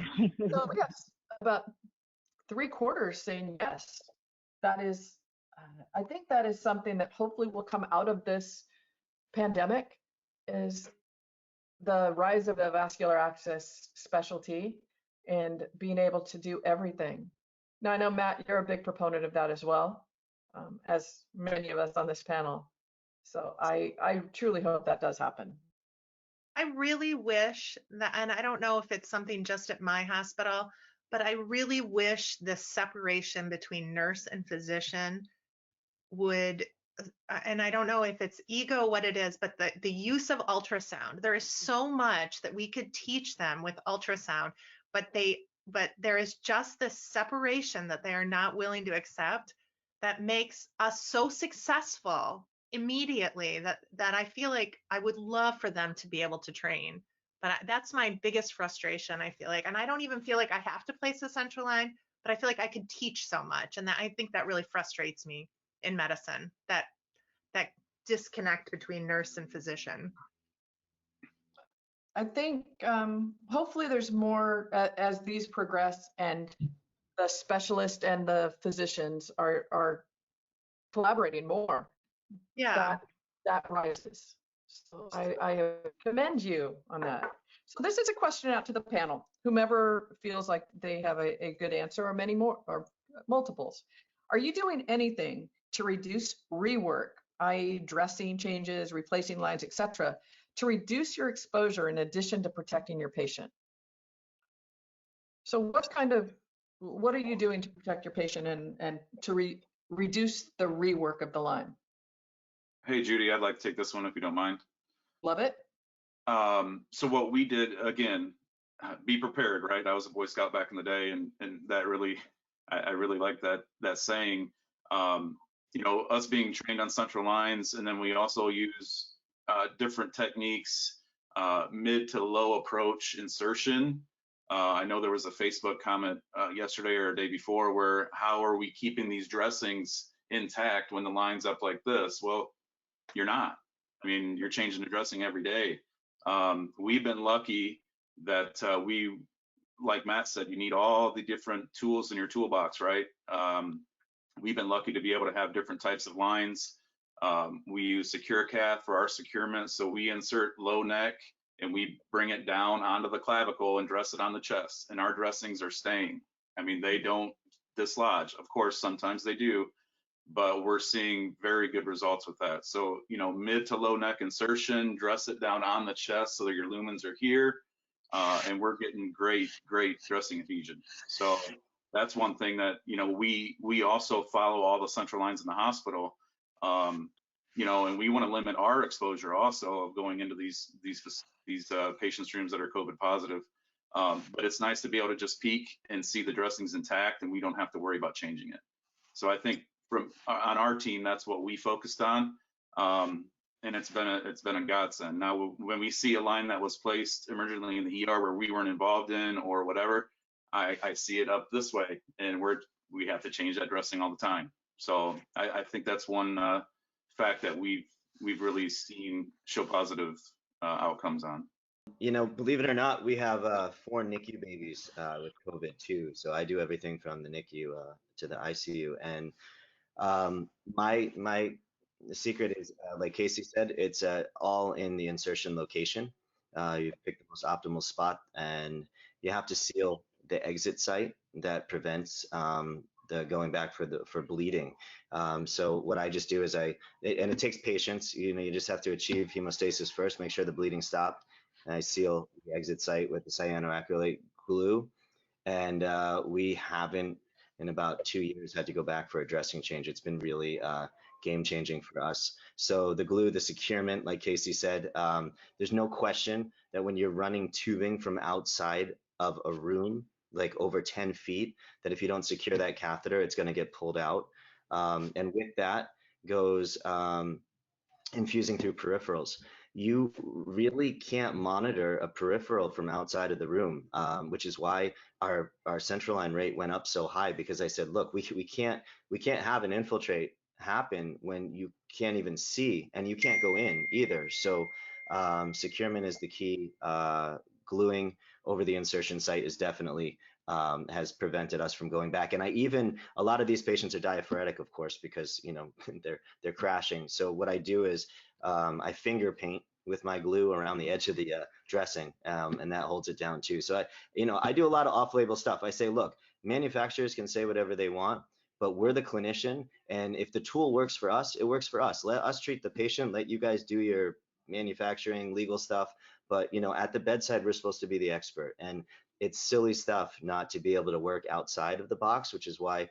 So yes, about 3/4 saying yes. That is, I think that is something that hopefully will come out of this pandemic, is the rise of the vascular access specialty and being able to do everything. Now, I know, Matt, you're a big proponent of that as well, as many of us on this panel. So I truly hope that does happen. I really wish that, and I don't know if it's something just at my hospital, but I really wish the separation between nurse and physician would, and I don't know if it's ego, what it is, but the use of ultrasound. There is so much that we could teach them with ultrasound, but there is just this separation that they are not willing to accept that makes us so successful immediately that I feel like I would love for them to be able to train. But that's my biggest frustration, I feel like. And I don't even feel like I have to place a central line, but I feel like I could teach so much. And I think that really frustrates me in medicine, that disconnect between nurse and physician. I think hopefully there's more as these progress, and the specialist and the physicians are collaborating more. Yeah, that rises. So I commend you on that. So this is a question out to the panel, whomever feels like they have a good answer, or many more, or multiples. Are you doing anything to reduce rework, i.e. dressing changes, replacing lines, etc., to reduce your exposure in addition to protecting your patient? So what are you doing to protect your patient and to reduce the rework of the line? Hey, Judy, I'd like to take this one if you don't mind. Love it. So what we did, again, be prepared, right? I was a Boy Scout back in the day, and that really, I really like that saying. You know, us being trained on central lines, and then we also use different techniques, mid to low approach insertion. I know there was a Facebook comment yesterday or a day before where, how are we keeping these dressings intact when the line's up like this? Well, you're not. I mean, you're changing the dressing every day. We've been lucky that we, like Matt said, you need all the different tools in your toolbox, right? We've been lucky to be able to have different types of lines. We use SecureCath for our securement, so we insert low neck and we bring it down onto the clavicle and dress it on the chest, and our dressings are staying. I mean, they don't dislodge. Of course, sometimes they do, but we're seeing very good results with that. So, you know, mid to low neck insertion, dress it down on the chest so that your lumens are here, and we're getting great dressing adhesion. So that's one thing that, you know, we also follow all the central lines in the hospital, you know, and we want to limit our exposure also of going into these patients' rooms that are COVID positive. But it's nice to be able to just peek and see the dressings intact, and we don't have to worry about changing it. So I think on our team, that's what we focused on, and it's been a godsend. Now, when we see a line that was placed emergently in the ER where we weren't involved in or whatever, I see it up this way, and we have to change that dressing all the time. So I think that's one fact that we've really seen show positive outcomes on. You know, believe it or not, we have 4 NICU babies with COVID too. So I do everything from the NICU to the ICU. And my secret is, like Casey said, it's all in the insertion location. You pick the most optimal spot, and you have to seal the exit site that prevents the going back for bleeding. So what I just do is and it takes patience. You know, you just have to achieve hemostasis first, make sure the bleeding stopped. And I seal the exit site with the cyanoacrylate glue. And we haven't, in about 2 years, had to go back for a dressing change. It's been really game changing for us. So the glue, the securement, like Casey said, there's no question that when you're running tubing from outside of a room, like over 10 feet, that if you don't secure that catheter, it's going to get pulled out. And with that goes infusing through peripherals. You really can't monitor a peripheral from outside of the room, which is why our central line rate went up so high, because I said, look, we can't have an infiltrate happen when you can't even see, and you can't go in either. So securement is the key. Gluing over the insertion site is definitely has prevented us from going back. And a lot of these patients are diaphoretic, of course, because, you know, they're crashing. So what I do is I finger paint with my glue around the edge of the dressing, and that holds it down too. So I do a lot of off-label stuff. I say, look, manufacturers can say whatever they want, but we're the clinician, and if the tool works for us, it works for us. Let us treat the patient. Let you guys do your manufacturing, legal stuff. But, you know, at the bedside, we're supposed to be the expert, and it's silly stuff not to be able to work outside of the box, which is why,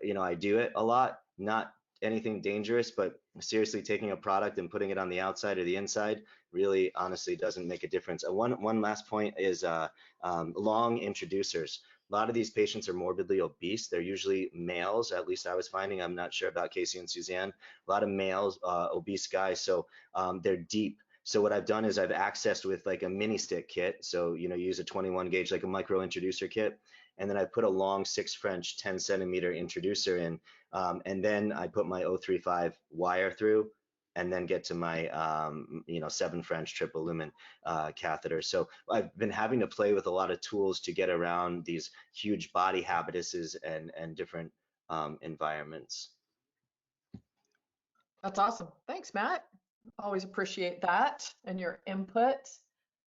you know, I do it a lot. Not anything dangerous, but seriously, taking a product and putting it on the outside or the inside really, honestly, doesn't make a difference. One last point is long introducers. A lot of these patients are morbidly obese. They're usually males, at least I was finding. I'm not sure about Casey and Suzanne. A lot of males, obese guys, so they're deep. So what I've done is I've accessed with like a mini stick kit. So, you know, use a 21 gauge, like a micro introducer kit. And then I put a long 6 French 10 centimeter introducer in. And then I put my 035 wire through, and then get to my, you know, 7 French triple lumen catheter. So I've been having to play with a lot of tools to get around these huge body habituses and different environments. That's awesome. Thanks, Matt. Always appreciate that and your input.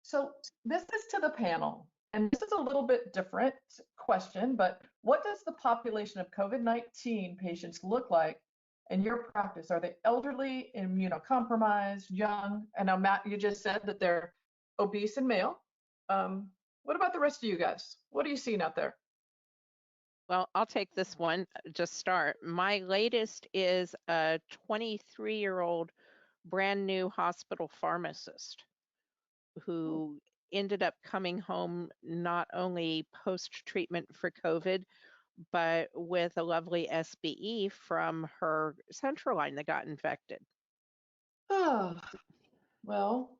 So this is to the panel, and this is a little bit different question, but what does the population of COVID-19 patients look like in your practice? Are they elderly, immunocompromised, young? And now, Matt, you just said that they're obese and male. What about the rest of you guys? What are you seeing out there? Well, I'll take this one, just start. My latest is a 23-year-old brand new hospital pharmacist who ended up coming home not only post-treatment for COVID, but with a lovely SBE from her central line that got infected. Oh, well,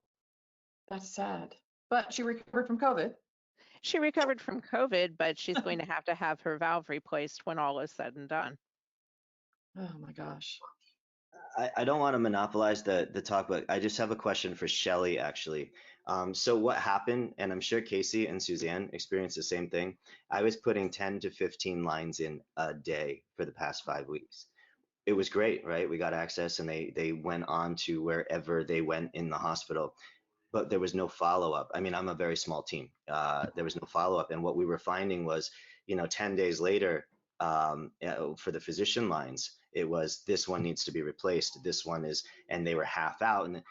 that's sad. But she recovered from COVID. She recovered from COVID, but she's going to have her valve replaced when all is said and done. Oh my gosh. I don't want to monopolize the talk, but I just have a question for Shelly, actually. So what happened, and I'm sure Casey and Suzanne experienced the same thing, I was putting 10 to 15 lines in a day for the past 5 weeks. It was great, right? We got access, and they went on to wherever they went in the hospital, but there was no follow-up. I mean, I'm a very small team. There was no follow-up, and what we were finding was, 10 days later, for the physician lines, it was, this one needs to be replaced, this one is, and they were half out. And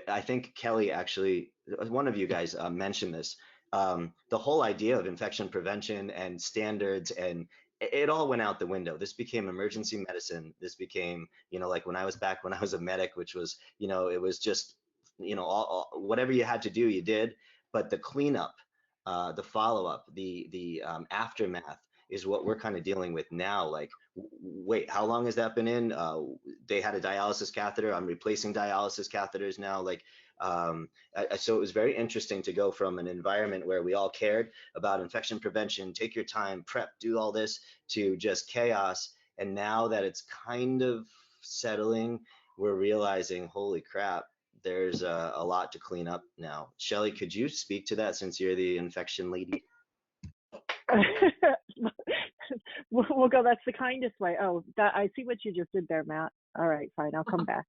I think Kelly, actually, one of you guys mentioned this. the whole idea of infection prevention and standards, and it all went out the window. This became emergency medicine. This became, like when I was a medic, which was, it was just, whatever you had to do, you did. But the cleanup, the follow-up, the aftermath is what we're kind of dealing with now. Like, wait, how long has that been in? They had a dialysis catheter. I'm replacing dialysis catheters now. Like, so it was very interesting to go from an environment where we all cared about infection prevention, take your time, prep, do all this, to just chaos. And now that it's kind of settling, we're realizing, holy crap, there's a lot to clean up now. Shelly, could you speak to that since you're the infection lady? We'll go, that's the kindest way. Oh, I see what you just did there, Matt. All right, fine, I'll come back.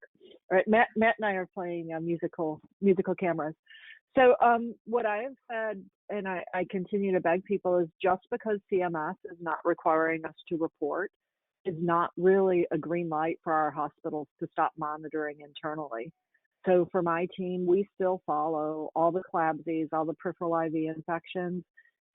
All right, Matt and I are playing musical cameras. So what I have said, and I continue to beg people, is just because CMS is not requiring us to report is not really a green light for our hospitals to stop monitoring internally. So for my team, we still follow all the CLABSIs, all the peripheral IV infections,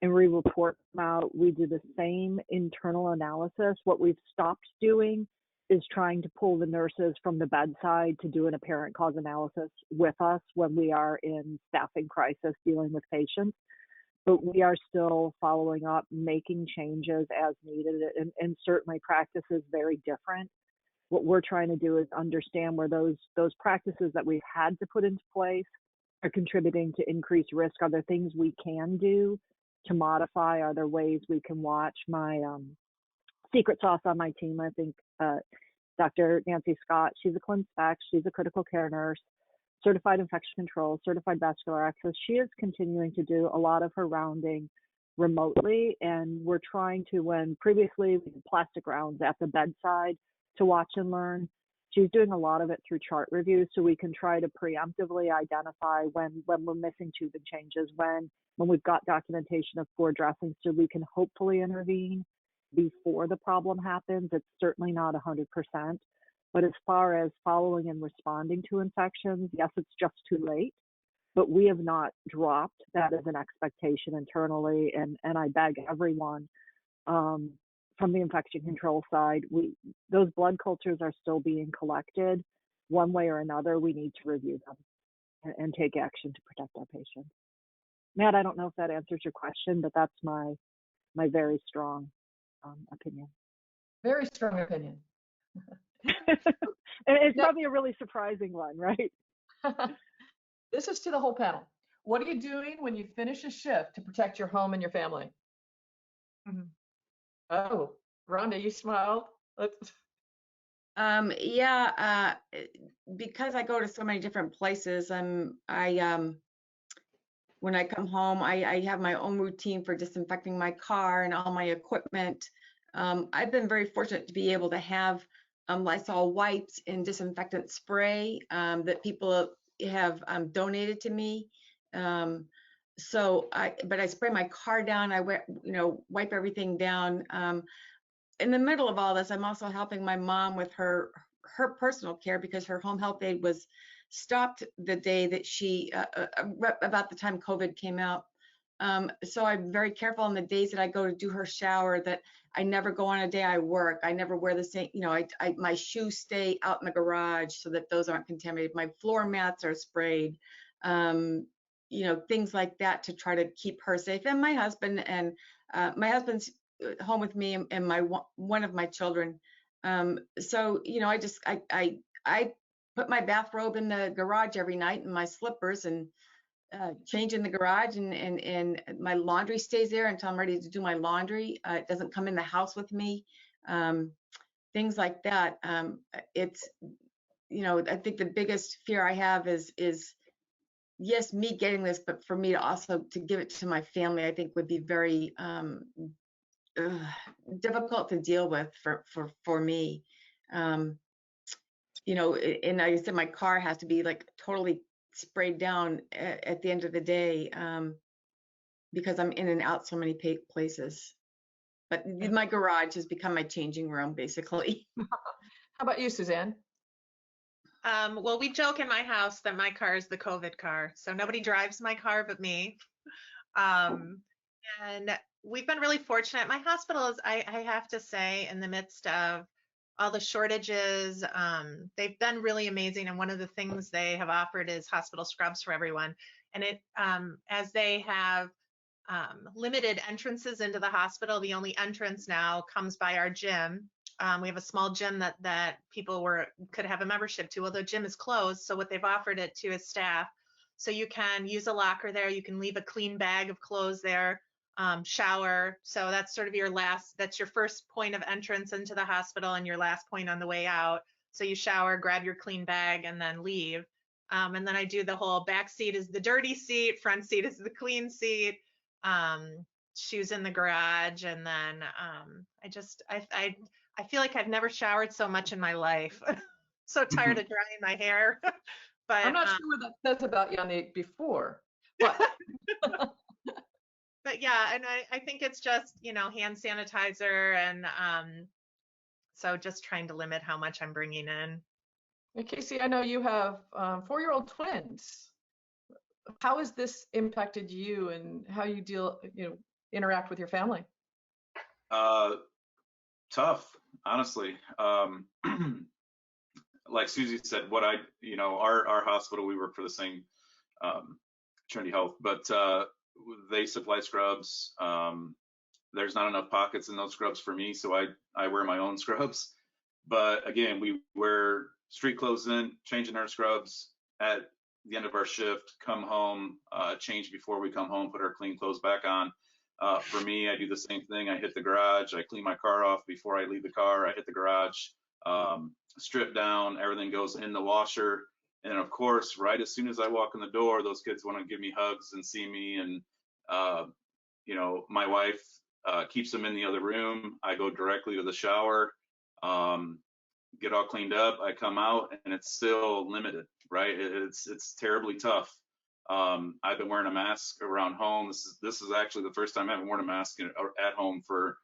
and we report them out. We do the same internal analysis. What we've stopped doing is trying to pull the nurses from the bedside to do an apparent cause analysis with us when we are in staffing crisis dealing with patients. But we are still following up, making changes as needed, and certainly practice is very different. What we're trying to do is understand where those practices that we've had to put into place are contributing to increased risk. Are there things we can do to modify? Are there ways we can watch? My secret sauce on my team, I think, Dr. Nancy Scott, she's a clin spec, she's a critical care nurse, certified infection control, certified vascular access. She is continuing to do a lot of her rounding remotely, and we're trying to, when previously we did plastic rounds at the bedside to watch and learn, she's doing a lot of it through chart reviews, so we can try to preemptively identify when we're missing tubing changes, when we've got documentation of poor dressing, so we can hopefully intervene before the problem happens. It's certainly not 100%, but as far as following and responding to infections, yes, it's just too late, but we have not dropped that as an expectation internally, and I beg everyone from the infection control side, those blood cultures are still being collected. One way or another, we need to review them and take action to protect our patients. Matt, I don't know if that answers your question, but that's my very strong opinion. Very strong opinion. It's probably a really surprising one, right? This is to the whole panel. What are you doing when you finish a shift to protect your home and your family? Mm-hmm. Oh, Rhonda, you smiled. Yeah, because I go to so many different places, when I come home, I have my own routine for disinfecting my car and all my equipment. I've been very fortunate to be able to have Lysol wipes and disinfectant spray that people have donated to me. But I spray my car down. I wipe everything down. In the middle of all this, I'm also helping my mom with her personal care because her home health aid was stopped the day that she, about the time COVID came out. So I'm very careful on the days that I go to do her shower that I never go on a day I work. I never wear the same, my shoes stay out in the garage so that those aren't contaminated. My floor mats are sprayed, things like that to try to keep her safe. And my husband, and my husband's home with me and one of my children. So, I put my bathrobe in the garage every night and my slippers and change in the garage, and my laundry stays there until I'm ready to do my laundry. It doesn't come in the house with me. Things like that. It's, I think the biggest fear I have is yes, me getting this, but for me to also to give it to my family, I think would be very difficult to deal with for me. And like I said, my car has to be like totally sprayed down at the end of the day because I'm in and out so many places. But my garage has become my changing room, basically. How about you, Suzanne? Well, we joke in my house that my car is the COVID car. So nobody drives my car but me. And we've been really fortunate. My hospital is, I have to say, in the midst of all the shortages, they've been really amazing. And one of the things they have offered is hospital scrubs for everyone. And it, as they have limited entrances into the hospital, the only entrance now comes by our gym. We have a small gym that people could have a membership to, although gym is closed. So what they've offered it to is staff. So you can use a locker there. You can leave a clean bag of clothes there, shower. So that's sort of that's your first point of entrance into the hospital and your last point on the way out. So you shower, grab your clean bag, and then leave. And then I do the whole back seat is the dirty seat, front seat is the clean seat, shoes in the garage. And then I feel like I've never showered so much in my life. So tired of drying my hair. But I'm not sure what that says about you on the before. But but yeah, and I think it's just, hand sanitizer, and so just trying to limit how much I'm bringing in. And Casey, I know you have 4-year-old twins. How has this impacted you and how you interact with your family? Tough, honestly. Like Susie said, our hospital, we work for the same Trinity Health, but they supply scrubs. There's not enough pockets in those scrubs for me, so I wear my own scrubs. But again, we wear street clothes in, changing our scrubs at the end of our shift, come home, change before we come home, put our clean clothes back on. For me, I do the same thing. I hit the garage, I clean my car off before I leave the car, I hit the garage, strip down, everything goes in the washer. And of course, right as soon as I walk in the door, those kids want to give me hugs and see me. And, my wife keeps them in the other room. I go directly to the shower, get all cleaned up. I come out and it's still limited, right? It's terribly tough. I've been wearing a mask around home. This is actually the first time I haven't worn a mask at home for,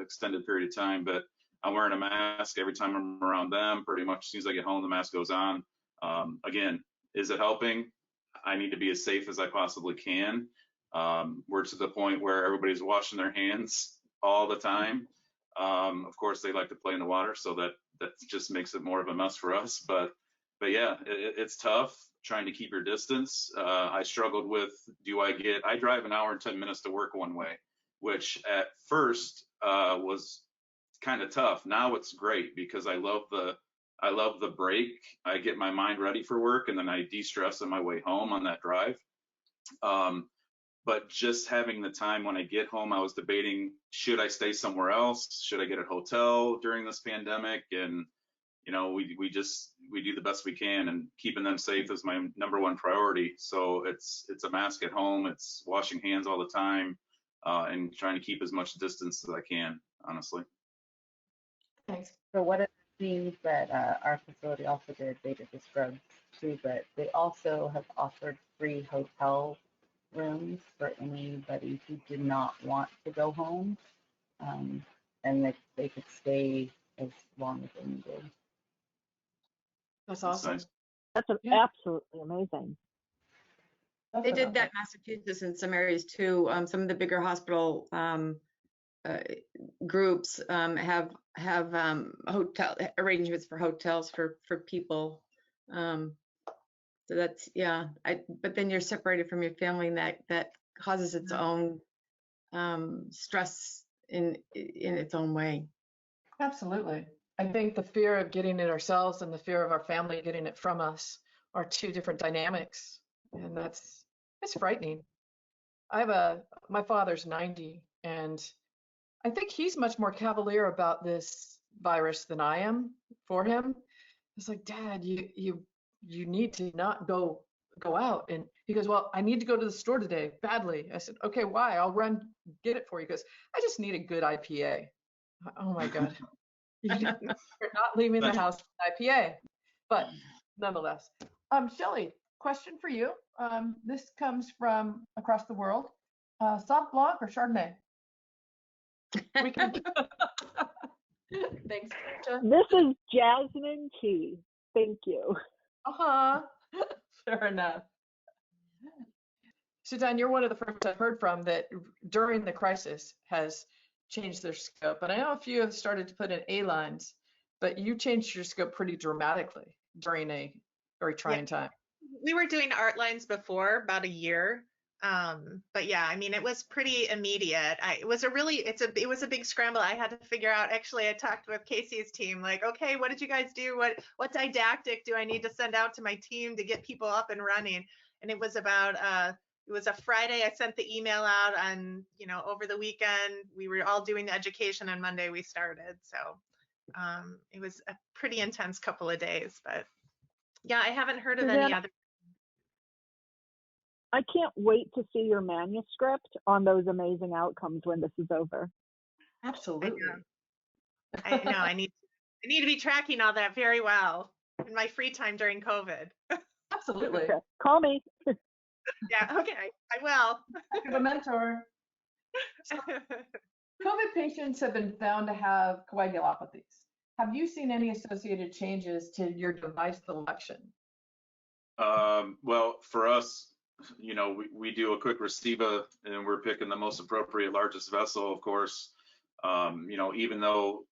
extended period of time, but I'm wearing a mask every time I'm around them. Pretty much as soon as I get home, the mask goes on. Again, is it helping? I need to be as safe as I possibly can. We're to the point where everybody's washing their hands all the time. Of course, they like to play in the water, so that just makes it more of a mess for us. But yeah, it's tough trying to keep your distance. I struggled with, I drive an hour and 10 minutes to work one way, which at first was kind of tough. Now it's great because I love the break. I get my mind ready for work and then I de-stress on my way home on that drive. But just having the time when I get home, I was debating, should I stay somewhere else? Should I get a hotel during this pandemic? And, we do the best we can, and keeping them safe is my number one priority. So it's a mask at home, it's washing hands all the time, and trying to keep as much distance as I can, honestly. Thanks. So what it seems that our facility also did, they did the scrubs too, but they also have offered free hotel rooms for anybody who did not want to go home, and that they could stay as long as they needed. That's awesome. Nice. That's absolutely amazing. They did that in Massachusetts in some areas too. Some of the bigger hospital groups have hotel arrangements for hotels for people. So that's, yeah. But then you're separated from your family, and that causes its own stress in its own way. Absolutely. I think the fear of getting it ourselves and the fear of our family getting it from us are two different dynamics, and it's frightening. My father's 90, and I think he's much more cavalier about this virus than I am for him. It's like, Dad, you need to not go out. And he goes, well, I need to go to the store today badly. I said, okay, why? I'll run get it for you. He goes, I just need a good IPA. Oh my God. You're not leaving the house with IPA. But nonetheless. Shelly, question for you. This comes from across the world. Sauv Blanc or Chardonnay? We can... Thanks, Rachel. This is Jasmine Key. Thank you. Fair enough. Suzanne, you're one of the first I've heard from that during the crisis has changed their scope. And I know a few have started to put in A lines, but you changed your scope pretty dramatically during a very trying time. We were doing art lines before, about a year. But yeah, I mean, it was pretty immediate. It was a big scramble. I had to figure out, actually, I talked with Casey's team, like, okay, what did you guys do? What didactic do I need to send out to my team to get people up and running? And it was about, it was a Friday. I sent the email out on, over the weekend, we were all doing the education, and Monday we started. So it was a pretty intense couple of days, but yeah, I haven't heard of any other. I can't wait to see your manuscript on those amazing outcomes when this is over. Absolutely. I know. I need to be tracking all that very well in my free time during COVID. Absolutely. Okay. Call me. Yeah, okay, I will. I have a mentor. So, COVID patients have been found to have coagulopathies. Have you seen any associated changes to your device selection? Well, for us, we do a quick Restiva, and we're picking the most appropriate, largest vessel, of course. Even though,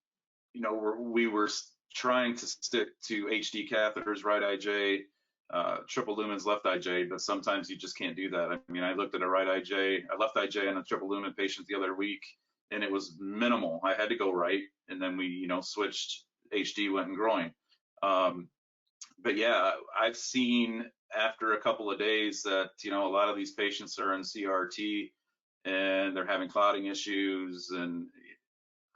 we were trying to stick to HD catheters, right IJ, triple lumens, left IJ, but sometimes you just can't do that. I mean, I looked at a left IJ and a triple lumen patient the other week, and it was minimal. I had to go right, and then we, switched HD, went and groin. But yeah, I've seen after a couple of days that, a lot of these patients are in CRT and they're having clotting issues, and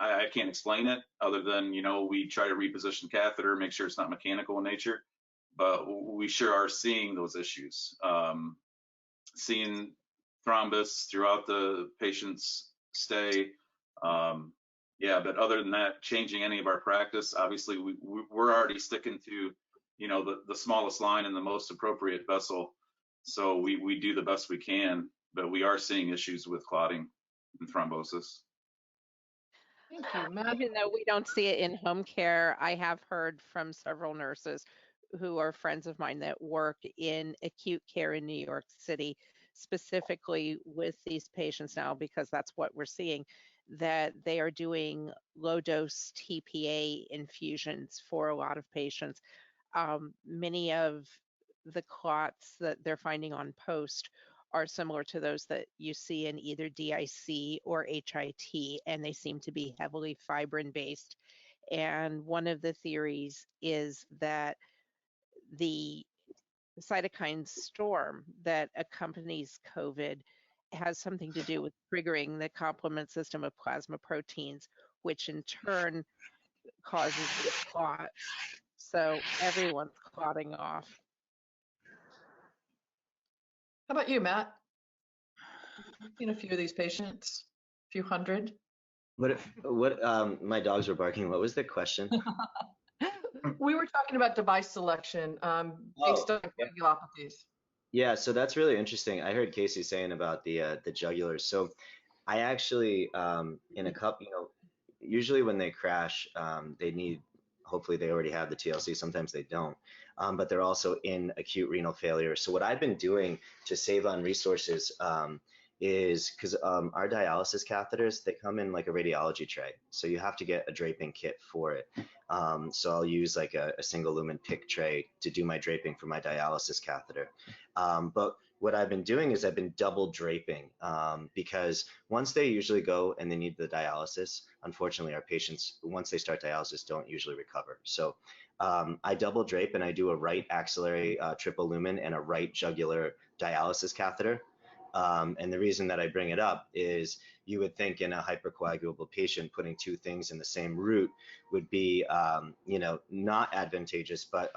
I can't explain it other than, we try to reposition catheter, make sure it's not mechanical in nature, but we sure are seeing those issues. Seeing thrombus throughout the patient's stay. Yeah, but other than that, changing any of our practice, obviously we're already sticking to, the smallest line and the most appropriate vessel. So we do the best we can, but we are seeing issues with clotting and thrombosis. Thank you, Matt. Even though we don't see it in home care, I have heard from several nurses who are friends of mine that work in acute care in New York City, specifically with these patients now, because that's what we're seeing, that they are doing low dose TPA infusions for a lot of patients. Many of the clots that they're finding on post are similar to those that you see in either DIC or HIT, and they seem to be heavily fibrin based. And one of the theories is that the cytokine storm that accompanies COVID has something to do with triggering the complement system of plasma proteins, which in turn causes the clots. So everyone's clotting off. How about you, Matt? You've seen a few of these patients, a few hundred. My dogs were barking. What was the question? We were talking about device selection based on coagulopathies. Yeah, so that's really interesting. I heard Casey saying about the jugulars. So I actually, in a cup, usually when they crash, they need, hopefully they already have the TLC, sometimes they don't, but they're also in acute renal failure. So what I've been doing to save on resources is because our dialysis catheters, they come in like a radiology tray. So you have to get a draping kit for it. So I'll use like a single lumen PICC tray to do my draping for my dialysis catheter. But what I've been doing is I've been double draping because once they usually go and they need the dialysis, unfortunately our patients, once they start dialysis, don't usually recover. So I double drape and I do a right axillary triple lumen and a right jugular dialysis catheter. And the reason that I bring it up is you would think in a hypercoagulable patient, putting two things in the same route would be, not advantageous, but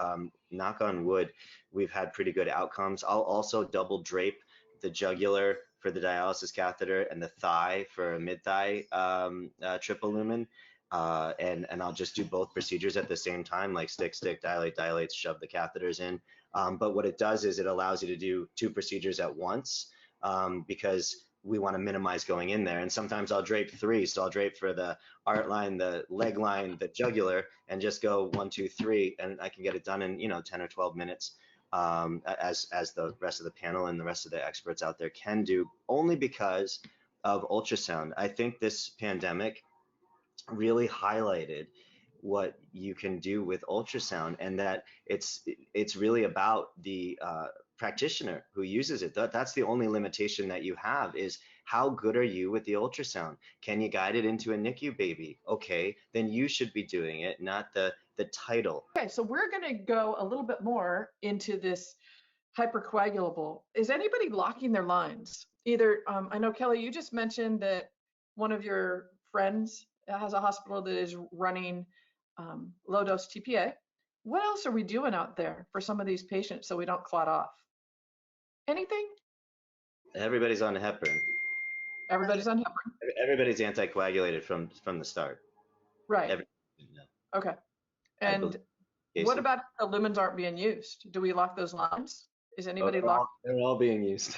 knock on wood, we've had pretty good outcomes. I'll also double drape the jugular for the dialysis catheter and the thigh for a mid-thigh triple lumen. And I'll just do both procedures at the same time, like stick, dilate, shove the catheters in. But what it does is it allows you to do two procedures at once. Because we want to minimize going in there. And sometimes I'll drape three. So I'll drape for the art line, the leg line, the jugular, and just go 1, 2, 3, and I can get it done in, 10 or 12 minutes. as the rest of the panel and the rest of the experts out there can do, only because of ultrasound. I think this pandemic really highlighted what you can do with ultrasound, and that it's really about the practitioner who uses it. That's the only limitation that you have, is how good are you with the ultrasound? Can you guide it into a NICU baby? Okay, then you should be doing it, not the title. Okay, so we're going to go a little bit more into this hypercoagulable. Is anybody locking their lines? Either, I know Kelli, you just mentioned that one of your friends has a hospital that is running low dose TPA. What else are we doing out there for some of these patients so we don't clot off? Anything? Everybody's on heparin. Everybody's on heparin. Everybody's anticoagulated from the start. Right. Okay. And what about the lumens aren't being used? Do we lock those lines? Is anybody locked? They're all being used.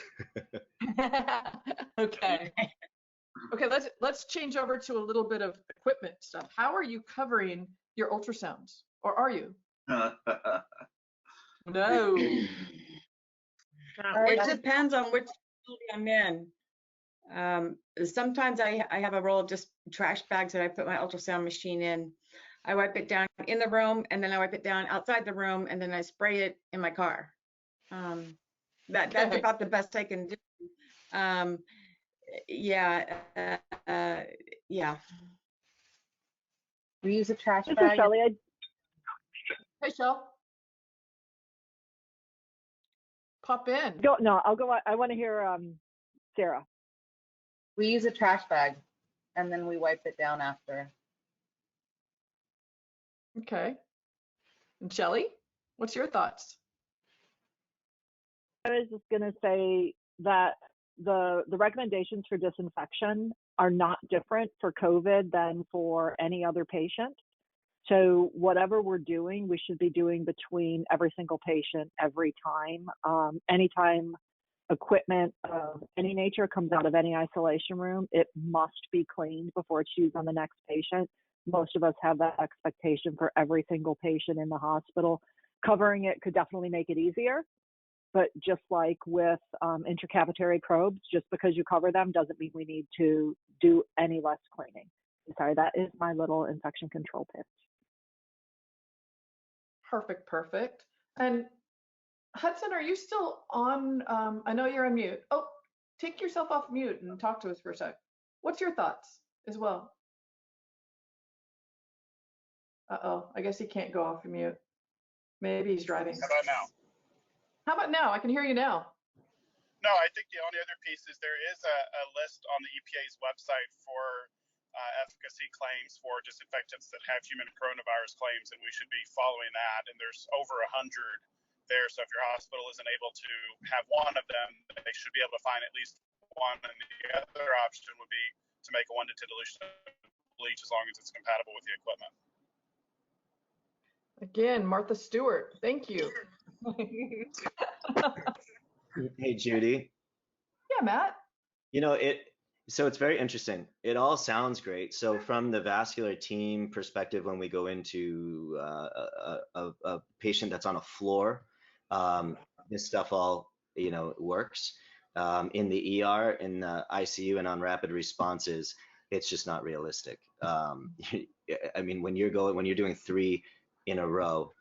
Okay. Okay, let's change over to a little bit of equipment stuff. How are you covering your ultrasounds? Or are you? No. It depends on which facility I'm in. Sometimes I have a roll of just trash bags that I put my ultrasound machine in. I wipe it down in the room, and then I wipe it down outside the room, and then I spray it in my car. That's about the best I can do. Yeah. We use a trash This is bag. Shelley. Hey, Shell. Pop in. I'll go. I want to hear Sarah. We use a trash bag, and then we wipe it down after. Okay. And Shelly, what's your thoughts? I was just going to say that the recommendations for disinfection are not different for COVID than for any other patient. So whatever we're doing, we should be doing between every single patient every time. Anytime equipment of any nature comes out of any isolation room, it must be cleaned before it's used on the next patient. Most of us have that expectation for every single patient in the hospital. Covering it could definitely make it easier. But just like with intracavitary probes, just because you cover them doesn't mean we need to do any less cleaning. I'm sorry, that is my little infection control pitch. Perfect. And Hudson, are you still on? I know you're on mute. Oh, take yourself off mute and talk to us for a sec. What's your thoughts as well? Uh-oh, I guess he can't go off mute. Maybe he's driving. How about now? How about now? I can hear you now. No, I think the only other piece is there is a list on the EPA's website for efficacy claims for disinfectants that have human coronavirus claims, and we should be following that. And there's over 100 there. So if your hospital isn't able to have one of them, they should be able to find at least one. And the other option would be to make a 1-to-10 dilution of bleach as long as it's compatible with the equipment. Again, Martha Stewart, thank you. Hey, Judy. Yeah, Matt. So it's very interesting. It all sounds great. So from the vascular team perspective, when we go into a patient that's on a floor, this stuff all, works. In the ER, in the ICU, and on rapid responses, it's just not realistic. I mean, when you're doing 3 in a row,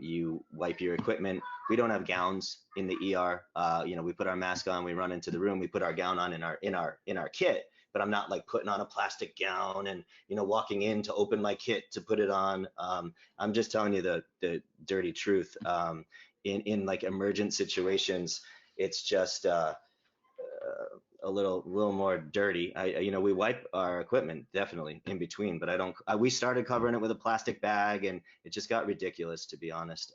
you wipe your equipment. We don't have gowns in the ER. We put our mask on, we run into the room, we put our gown on in our kit, but I'm not like putting on a plastic gown and, walking in to open my kit to put it on. I'm just telling you the dirty truth. In like emergent situations, it's just a little more dirty. We wipe our equipment definitely in between, but we started covering it with a plastic bag, and it just got ridiculous, to be honest.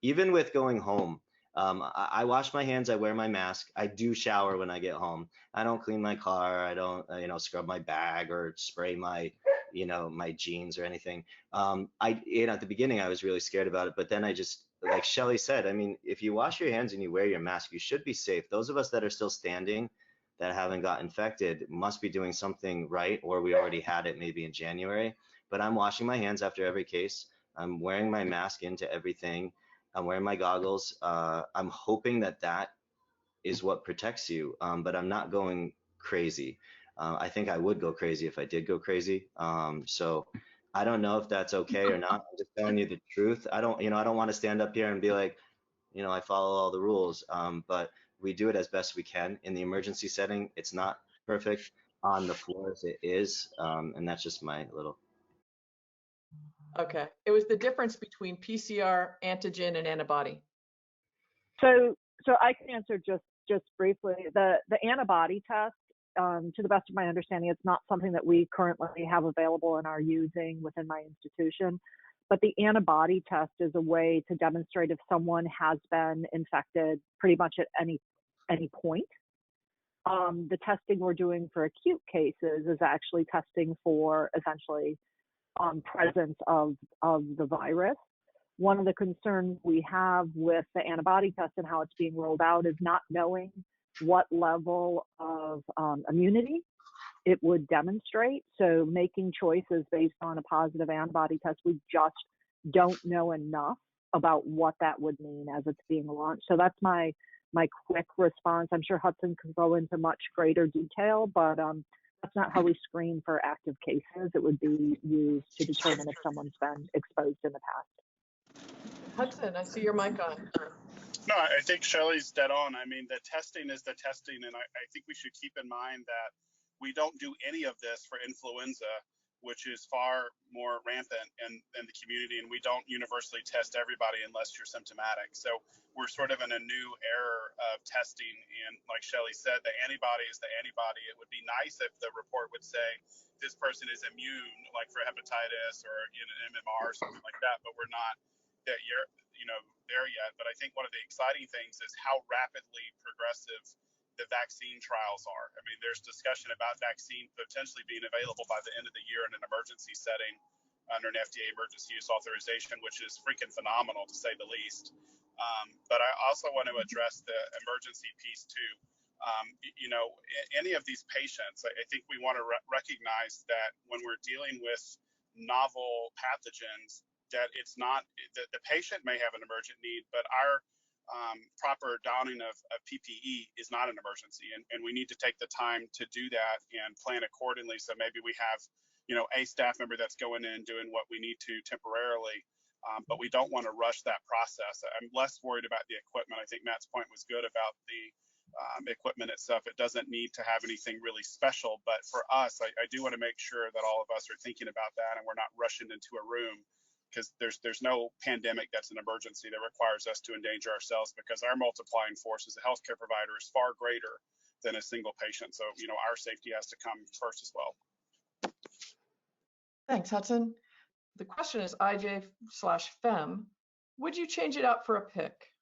Even with going home, I wash my hands, I wear my mask, I do shower when I get home. I don't clean my car, I don't, scrub my bag or spray my, my jeans or anything. At the beginning, I was really scared about it, but then I just, like Shelly said, I mean, if you wash your hands and you wear your mask, you should be safe. Those of us that are still standing, that haven't got infected, must be doing something right, or we already had it maybe in January. But I'm washing my hands after every case. I'm wearing my mask into everything. I'm wearing my goggles. I'm hoping that that is what protects you, but I'm not going crazy. I think I would go crazy if I did go crazy. So I don't know if that's okay or not. I'm just telling you the truth. I don't want to stand up here and be like, I follow all the rules, but we do it as best we can. In the emergency setting, it's not perfect. On the floors, it is, and that's just my little. Okay. It was the difference between PCR, antigen, and antibody. So I can answer just briefly. The antibody test, to the best of my understanding, it's not something that we currently have available and are using within my institution. But the antibody test is a way to demonstrate if someone has been infected pretty much at any point. The testing we're doing for acute cases is actually testing for essentially presence of the virus. One of the concerns we have with the antibody test and how it's being rolled out is not knowing what level of immunity it would demonstrate. So making choices based on a positive antibody test, we just don't know enough about what that would mean as it's being launched. So that's my quick response. I'm sure Hudson can go into much greater detail, but that's not how we screen for active cases. It would be used to determine if someone's been exposed in the past. Hudson, I see your mic on. No, I think Shelley's dead on. I mean, the testing is the testing, and I think we should keep in mind that we don't do any of this for influenza, which is far more rampant in the community, and we don't universally test everybody unless you're symptomatic. So we're sort of in a new era of testing, and like Shelley said, the antibody is the antibody. It would be nice if the report would say this person is immune, like for hepatitis or an MMR or something like that, but we're not there yet. But I think one of the exciting things is how rapidly progressive the vaccine trials are. I mean, there's discussion about vaccine potentially being available by the end of the year in an emergency setting under an FDA emergency use authorization, which is freaking phenomenal to say the least. But I also want to address the emergency piece too. Any of these patients, I think we want to recognize that when we're dealing with novel pathogens, that it's not, the patient may have an emergent need, but our proper donning of PPE is not an emergency, and we need to take the time to do that and plan accordingly. So maybe we have, a staff member that's going in doing what we need to temporarily, but we don't want to rush that process. I'm less worried about the equipment. I think Matt's point was good about the equipment itself. It doesn't need to have anything really special, but for us, I do want to make sure that all of us are thinking about that and we're not rushing into a room, because there's no pandemic that's an emergency that requires us to endanger ourselves, because our multiplying force as a healthcare provider is far greater than a single patient. So, our safety has to come first as well. Thanks, Hudson. The question is IJ/FEM. Would you change it out for a pick?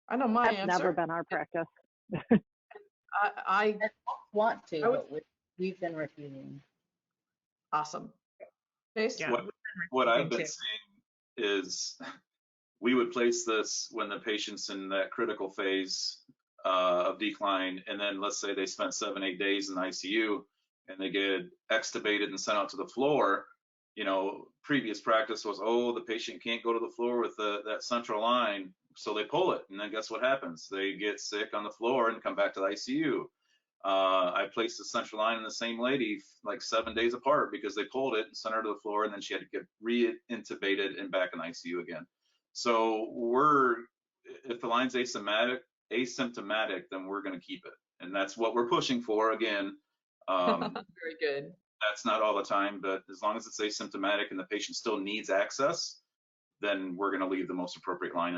I know my answer. That's never been our practice. I want to, but we've been refusing. Awesome. Case? Yeah. What I've been seeing is we would place this when the patient's in that critical phase of decline, and then let's say they spent 7-8 days in the ICU and they get extubated and sent out to the floor. Previous practice was, the patient can't go to the floor with that central line, so they pull it, and then guess what happens? They get sick on the floor and come back to the ICU. I placed the central line in the same lady like 7 days apart because they pulled it and sent her to the floor, and then she had to get re-intubated and back in the ICU again. So if the line's asymptomatic, then we're going to keep it, and that's what we're pushing for. Again, very good. That's not all the time, but as long as it's asymptomatic and the patient still needs access, then we're going to leave the most appropriate line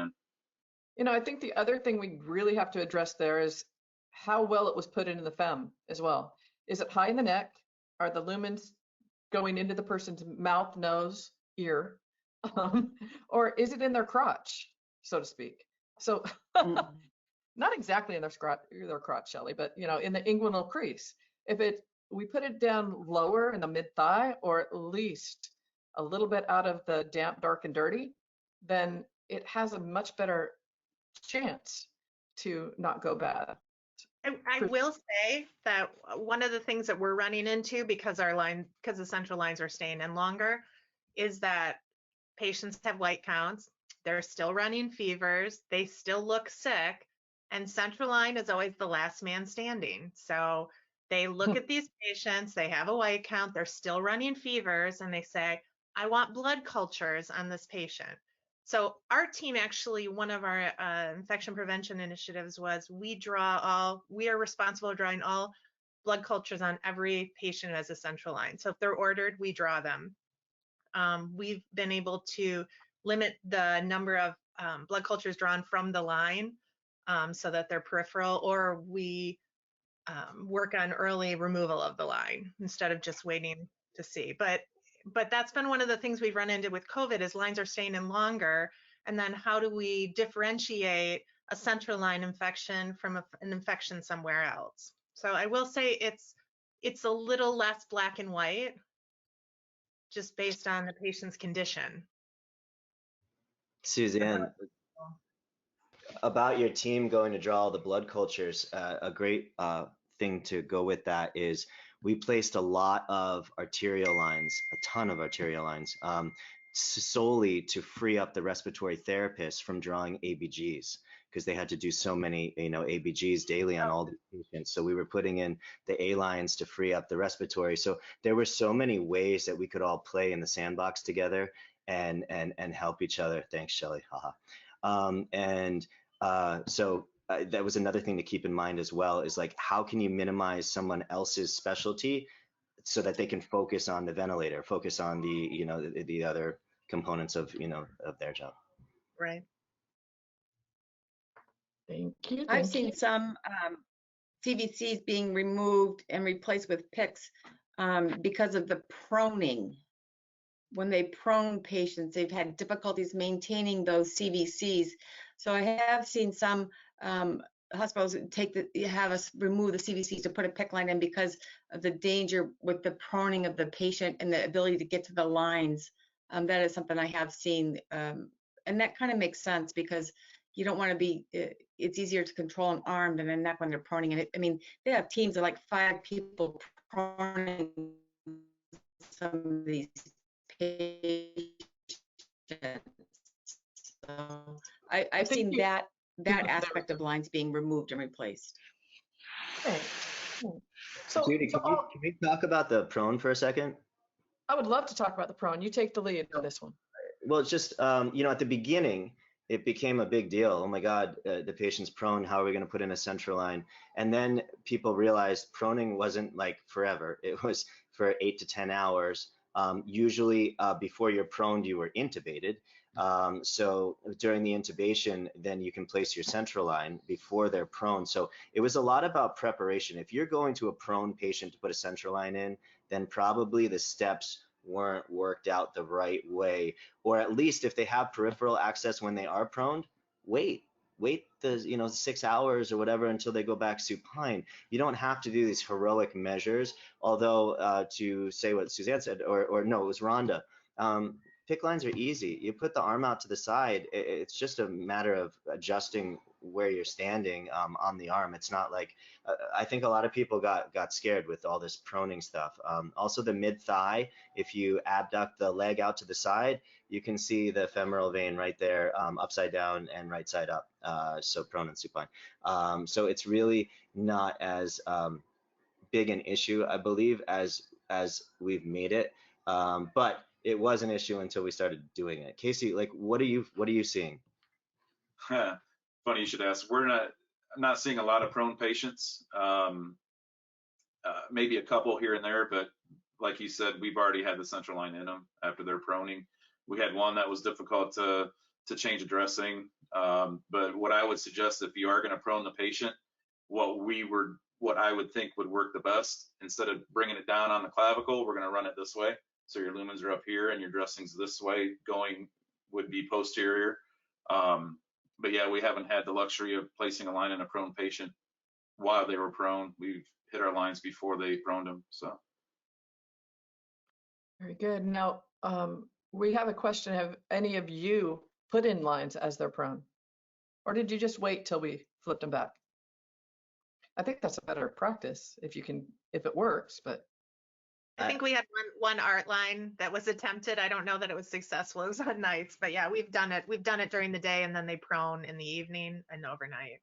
in. I think the other thing we really have to address there is how well it was put into the FEM as well. Is it high in the neck? Are the lumens going into the person's mouth, nose, ear? Or is it in their crotch, so to speak? So not exactly in their crotch, Shelley, but in the inguinal crease. If we put it down lower in the mid-thigh, or at least a little bit out of the damp, dark, and dirty, then it has a much better chance to not go bad. I will say that one of the things that we're running into, because the central lines are staying in longer, is that patients have white counts. they're still running fevers, they still look sick, and central line is always the last man standing. So they look at these patients, they have a white count, they're still running fevers, and they say, I want blood cultures on this patient. So our team actually, one of our infection prevention initiatives was we are responsible for drawing all blood cultures on every patient who has a central line. So if they're ordered, we draw them. We've been able to limit the number of blood cultures drawn from the line so that they're peripheral, or we work on early removal of the line instead of just waiting to see. But that's been one of the things we've run into with COVID is lines are staying in longer. And then how do we differentiate a central line infection from an infection somewhere else? So I will say it's a little less black and white, just based on the patient's condition. Suzanne, about your team going to draw all the blood cultures, a great thing to go with that is we placed a lot of arterial lines, a ton of arterial lines, solely to free up the respiratory therapists from drawing ABGs, because they had to do so many, ABGs daily on all the patients. So we were putting in the A lines to free up the respiratory. So there were so many ways that we could all play in the sandbox together and help each other. Thanks, Shelly. Haha. So that was another thing to keep in mind as well, is like, how can you minimize someone else's specialty so that they can focus on the ventilator, focus on the, the other components of, of their job. Right. Thank you. I've seen some CVCs being removed and replaced with PICCs because of the proning. When they prone patients, they've had difficulties maintaining those CVCs. So I have seen some hospitals have us remove the CVCs to put a PICC line in because of the danger with the proning of the patient and the ability to get to the lines. That is something I have seen, and that kind of makes sense because you don't want to be. It's easier to control an arm than a neck when they're proning. And I mean, they have teams of like 5 people proning some of these patients. So I've seen that aspect of lines being removed and replaced. Okay. So, Judy, can we talk about the prone for a second? I would love to talk about the prone. You take the lead on this one. Well, it's just, at the beginning, it became a big deal. Oh my God, the patient's prone. How are we going to put in a central line? And then people realized proning wasn't like forever. It was for 8 to 10 hours. Usually before you're proned, you were intubated. So during the intubation, then you can place your central line before they're prone. So it was a lot about preparation. If you're going to a prone patient to put a central line in, then probably the steps weren't worked out the right way. Or at least if they have peripheral access when they are proned, wait the 6 hours or whatever until they go back supine. You don't have to do these heroic measures. Although to say what Suzanne said, or no, it was Rhonda. PICC lines are easy. You put the arm out to the side. It's just a matter of adjusting where you're standing on the arm. It's not like, I think a lot of people got scared with all this proning stuff. Also the mid thigh, if you abduct the leg out to the side, you can see the femoral vein right there, upside down and right side up. So prone and supine. So it's really not as big an issue, I believe, as we've made it. But it was an issue until we started doing it. Casey, like, what are you seeing? Funny you should ask. I'm not seeing a lot of prone patients. Maybe a couple here and there, but like you said, we've already had the central line in them after their proning. We had one that was difficult to change a dressing. But what I would suggest, if you are going to prone the patient, what I would think would work the best, instead of bringing it down on the clavicle, we're going to run it this way. So your lumens are up here and your dressings this way, going would be posterior. But yeah, we haven't had the luxury of placing a line in a prone patient while they were prone. We've hit our lines before they proned them. So. Very good. Now, we have a question. Have any of you put in lines as they're prone? Or did you just wait till we flipped them back? I think that's a better practice if it works, but I think we had one art line that was attempted. I don't know that it was successful. It was on nights, but yeah, we've done it. We've done it during the day, and then they prone in the evening and overnight.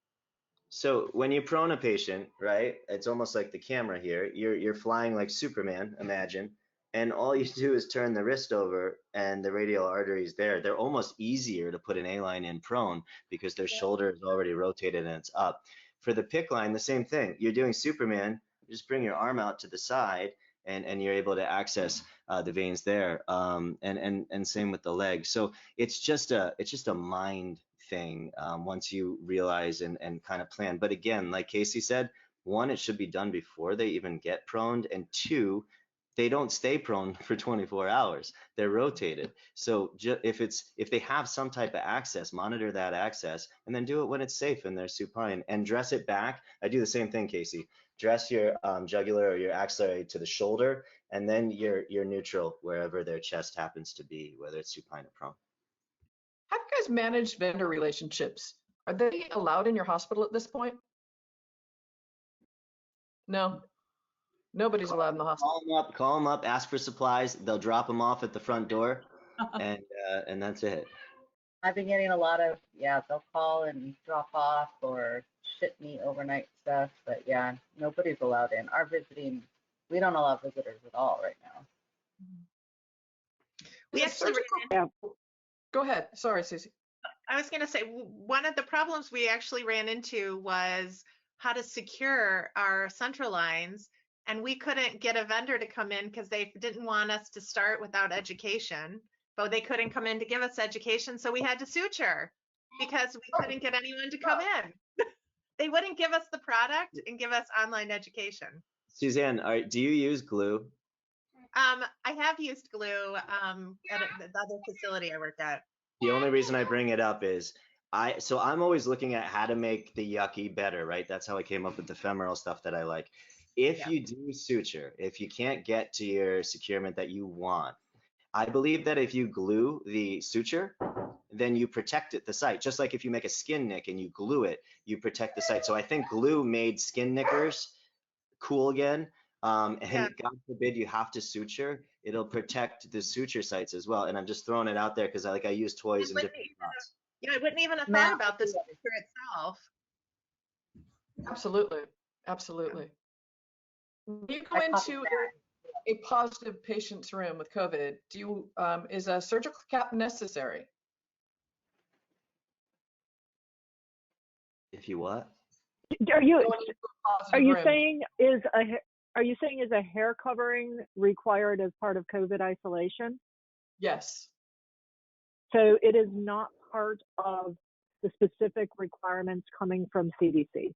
So when you prone a patient, right, it's almost like the camera here. You're flying like Superman, imagine, and all you do is turn the wrist over and the radial artery is there. They're almost easier to put an A-line in prone because their shoulder is already rotated and it's up. For the PICC line, the same thing. You're doing Superman, you just bring your arm out to the side and you're able to access the veins there. And same with the leg. So it's just a mind thing once you realize and kind of plan. But again, like Casey said, one, it should be done before they even get proned, and two, they don't stay prone for 24 hours. They're rotated. So if they have some type of access, monitor that access, and then do it when it's safe and they're supine, and dress it back. I do the same thing, Casey. Dress your jugular or your axillary to the shoulder, and then your neutral wherever their chest happens to be, whether it's supine or prone. How do you guys manage vendor relationships? Are they allowed in your hospital at this point? No, nobody's allowed in the hospital. Call them up, ask for supplies. They'll drop them off at the front door, and that's it. I've been getting a lot of, they'll call and drop off or ship me overnight stuff, but yeah, nobody's allowed in. We don't allow visitors at all right now. We actually Go ahead. Sorry, Susie. I was going to say, one of the problems we actually ran into was how to secure our central lines. And we couldn't get a vendor to come in because they didn't want us to start without education, but they couldn't come in to give us education. So we had to suture because we couldn't get anyone to come in. They wouldn't give us the product and give us online education. Suzanne, do you use glue? I have used glue at the other facility I worked at. The only reason I bring it up is I'm always looking at how to make the yucky better, right? That's how I came up with the femoral stuff that I like. If you do suture, if you can't get to your securement that you want, I believe that if you glue the suture, then you protect the site. Just like if you make a skin nick and you glue it, you protect the site. So I think glue made skin knickers cool again. God forbid you have to suture, it'll protect the suture sites as well. And I'm just throwing it out there because I use toys and different thoughts. Yeah, I wouldn't even have thought about the suture itself. Absolutely. Absolutely. When you go into a positive patient's room with COVID, is a surgical cap necessary? If you what? Are you saying is a hair covering required as part of COVID isolation? Yes. So it is not part of the specific requirements coming from CDC.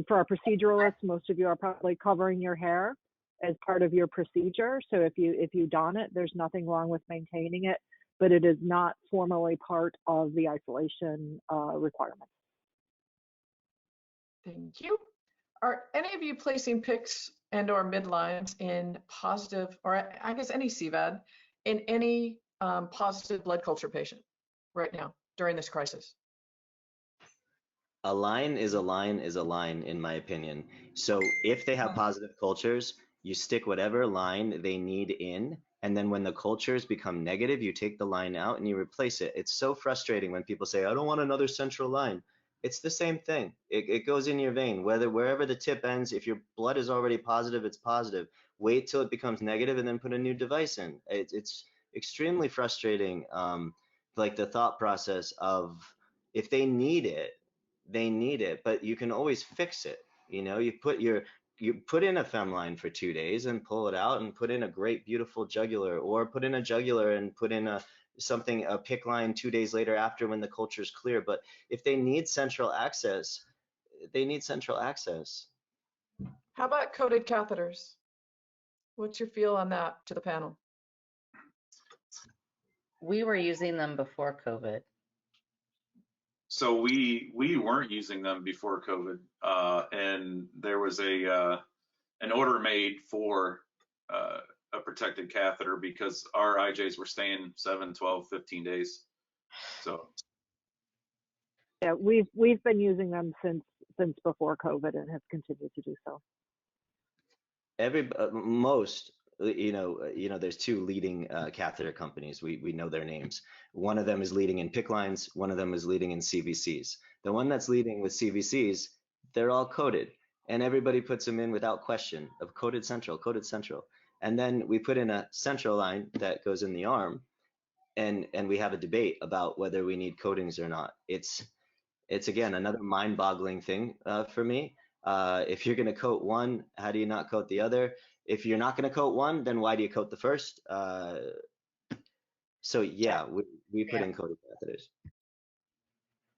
For our proceduralists, most of you are probably covering your hair as part of your procedure. So if you don it, there's nothing wrong with maintaining it, but it is not formally part of the isolation requirements. Thank you. Are any of you placing PICCs and or midlines in positive, or I guess any CVAD, in any positive blood culture patient right now during this crisis? A line is a line is a line, in my opinion. So if they have positive cultures, you stick whatever line they need in, and then when the cultures become negative, you take the line out and you replace it. It's so frustrating when people say, I don't want another central line. It's the same thing. It goes in your vein, wherever the tip ends. If your blood is already positive, it's positive. Wait till it becomes negative and then put a new device in. It's extremely frustrating. Like the thought process of if they need it, they need it, but you can always fix it. You put in a fem line for 2 days and pull it out and put in a great, beautiful jugular, or put in a jugular and put in a PICC line 2 days later after when the culture is clear. But if they need central access, they need central access. How about coded catheters? What's your feel on that to the panel? We were using them before COVID. So we weren't using them before COVID, and there was an order made for a protected catheter because our IJs were staying 7, 12, 15 days. So yeah, we've been using them since before COVID and have continued to do so. there's two leading catheter companies. We know their names. One of them is leading in PICC lines. One of them is leading in CVCs. The one that's leading with CVCs, they're all coded, and everybody puts them in without question of coded central. And then we put in a central line that goes in the arm, and we have a debate about whether we need coatings or not. It's again another mind-boggling thing for me. If you're going to coat one, how do you not coat the other? If you're not going to coat one, then why do you coat the first? So yeah, we put in coated catheters.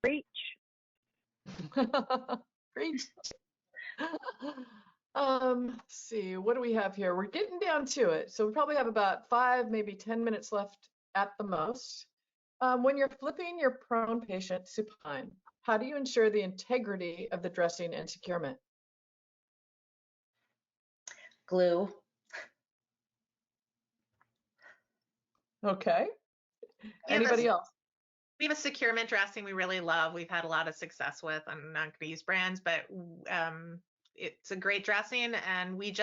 Preach. Preach. Let's see, what do we have here? We're getting down to it. So we probably have about 5, maybe 10 minutes left at the most. When you're flipping your prone patient supine, how do you ensure the integrity of the dressing and securement? Glue. Okay. Anybody else? We have a securement dressing we really love. We've had a lot of success with. I'm not going to use brands, but it's a great dressing, and we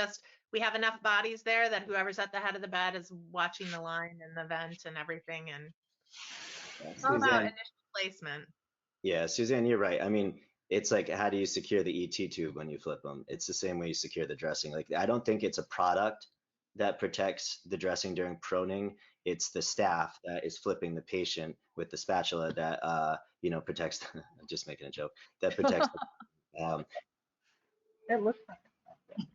have enough bodies there that whoever's at the head of the bed is watching the line and the vent and everything. And it's all about initial placement. Yeah, Suzanne, you're right. I mean, it's like, how do you secure the ET tube when you flip them? It's the same way you secure the dressing. Like, I don't think it's a product that protects the dressing during proning. It's the staff that is flipping the patient with the spatula that, protects. I'm just making a joke. That protects. It looks like it.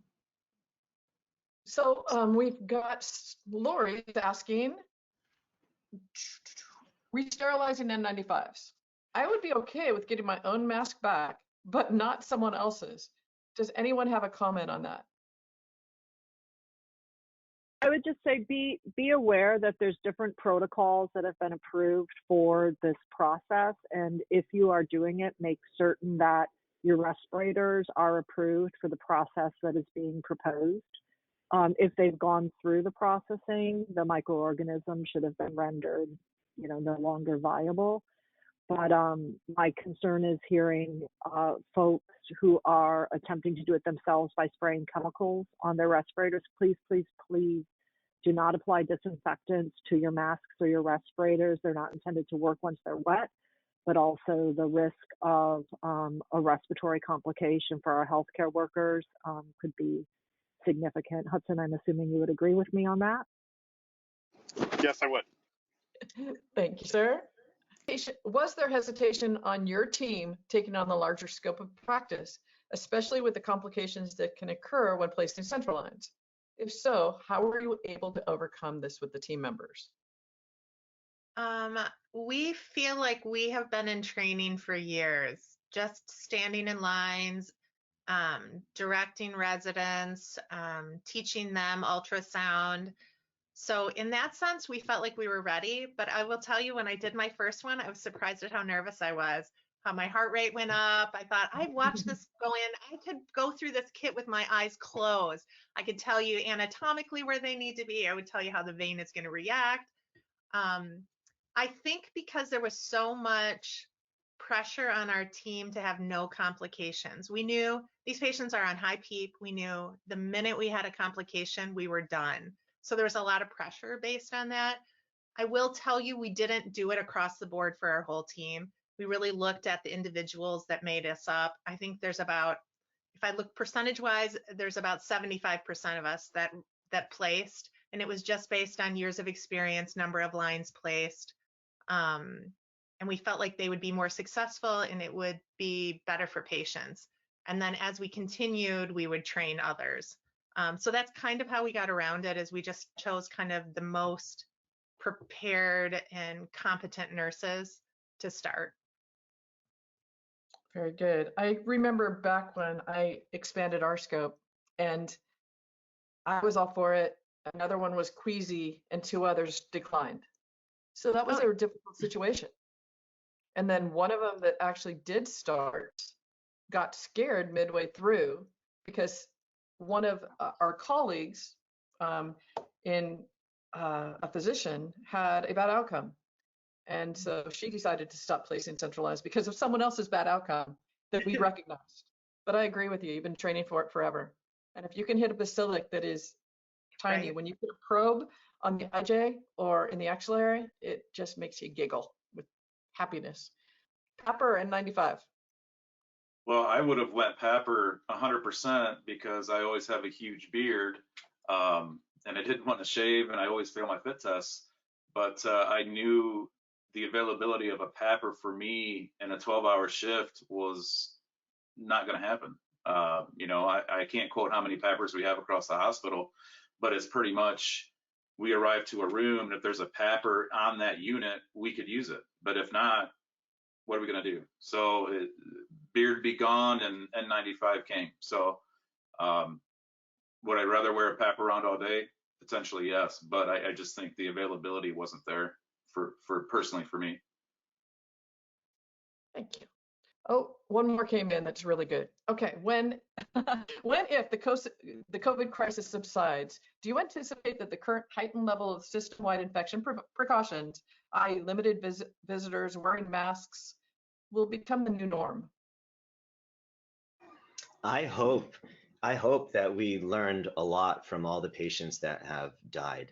So we've got Lori asking, re-sterilizing N95s. I would be okay with getting my own mask back, but not someone else's. Does anyone have a comment on that? I would just say be aware that there's different protocols that have been approved for this process. And if you are doing it, make certain that your respirators are approved for the process that is being proposed. If they've gone through the processing, the microorganism should have been rendered, no longer viable. But my concern is hearing folks who are attempting to do it themselves by spraying chemicals on their respirators. Please, please, please do not apply disinfectants to your masks or your respirators. They're not intended to work once they're wet, but also the risk of a respiratory complication for our healthcare workers could be significant. Hudson, I'm assuming you would agree with me on that? Yes, I would. Thank you, sir. Was there hesitation on your team taking on the larger scope of practice, especially with the complications that can occur when placing central lines? If so, how were you able to overcome this with the team members? We feel like we have been in training for years, just standing in lines, directing residents, teaching them ultrasound. So in that sense, we felt like we were ready. But I will tell you, when I did my first one, I was surprised at how nervous I was, how my heart rate went up. I thought, I've watched this go in. I could go through this kit with my eyes closed. I could tell you anatomically where they need to be. I would tell you how the vein is going to react. I think because there was so much pressure on our team to have no complications. We knew these patients are on high PEEP. We knew the minute we had a complication, we were done. So there was a lot of pressure based on that. I will tell you, we didn't do it across the board for our whole team. We really looked at the individuals that made us up. I think there's about, if I look percentage-wise, there's about 75% of us that placed, and it was just based on years of experience, number of lines placed. And we felt like they would be more successful and it would be better for patients. And then as we continued, we would train others. So that's kind of how we got around it, is we just chose kind of the most prepared and competent nurses to start. Very good. I remember back when I expanded our scope, and I was all for it. Another one was queasy and 2 others declined. So that was a difficult situation. And then one of them that actually did start got scared midway through because one of our colleagues in a physician had a bad outcome. And so she decided to stop placing centralized because of someone else's bad outcome that we recognized. But I agree with you. You've been training for it forever. And if you can hit a basilic that is tiny. Right. When you put a probe on the IJ or in the axillary, it just makes you giggle with happiness. Pepper and 95. Well, I would have went Papper 100% because I always have a huge beard, and I didn't want to shave, and I always fail my fit tests. But I knew the availability of a Papper for me in a 12-hour shift was not going to happen. I can't quote how many Pappers we have across the hospital, but it's pretty much we arrive to a room, and if there's a Papper on that unit, we could use it. But if not, what are we going to do? So beard be gone and N95 came. So would I rather wear a Pap around all day? Potentially, yes. But I just think the availability wasn't there for personally for me. Thank you. Oh, one more came in that's really good. Okay, when if the COVID crisis subsides, do you anticipate that the current heightened level of system-wide infection precautions, i.e. limited visitors, wearing masks, will become the new norm? I hope that we learned a lot from all the patients that have died.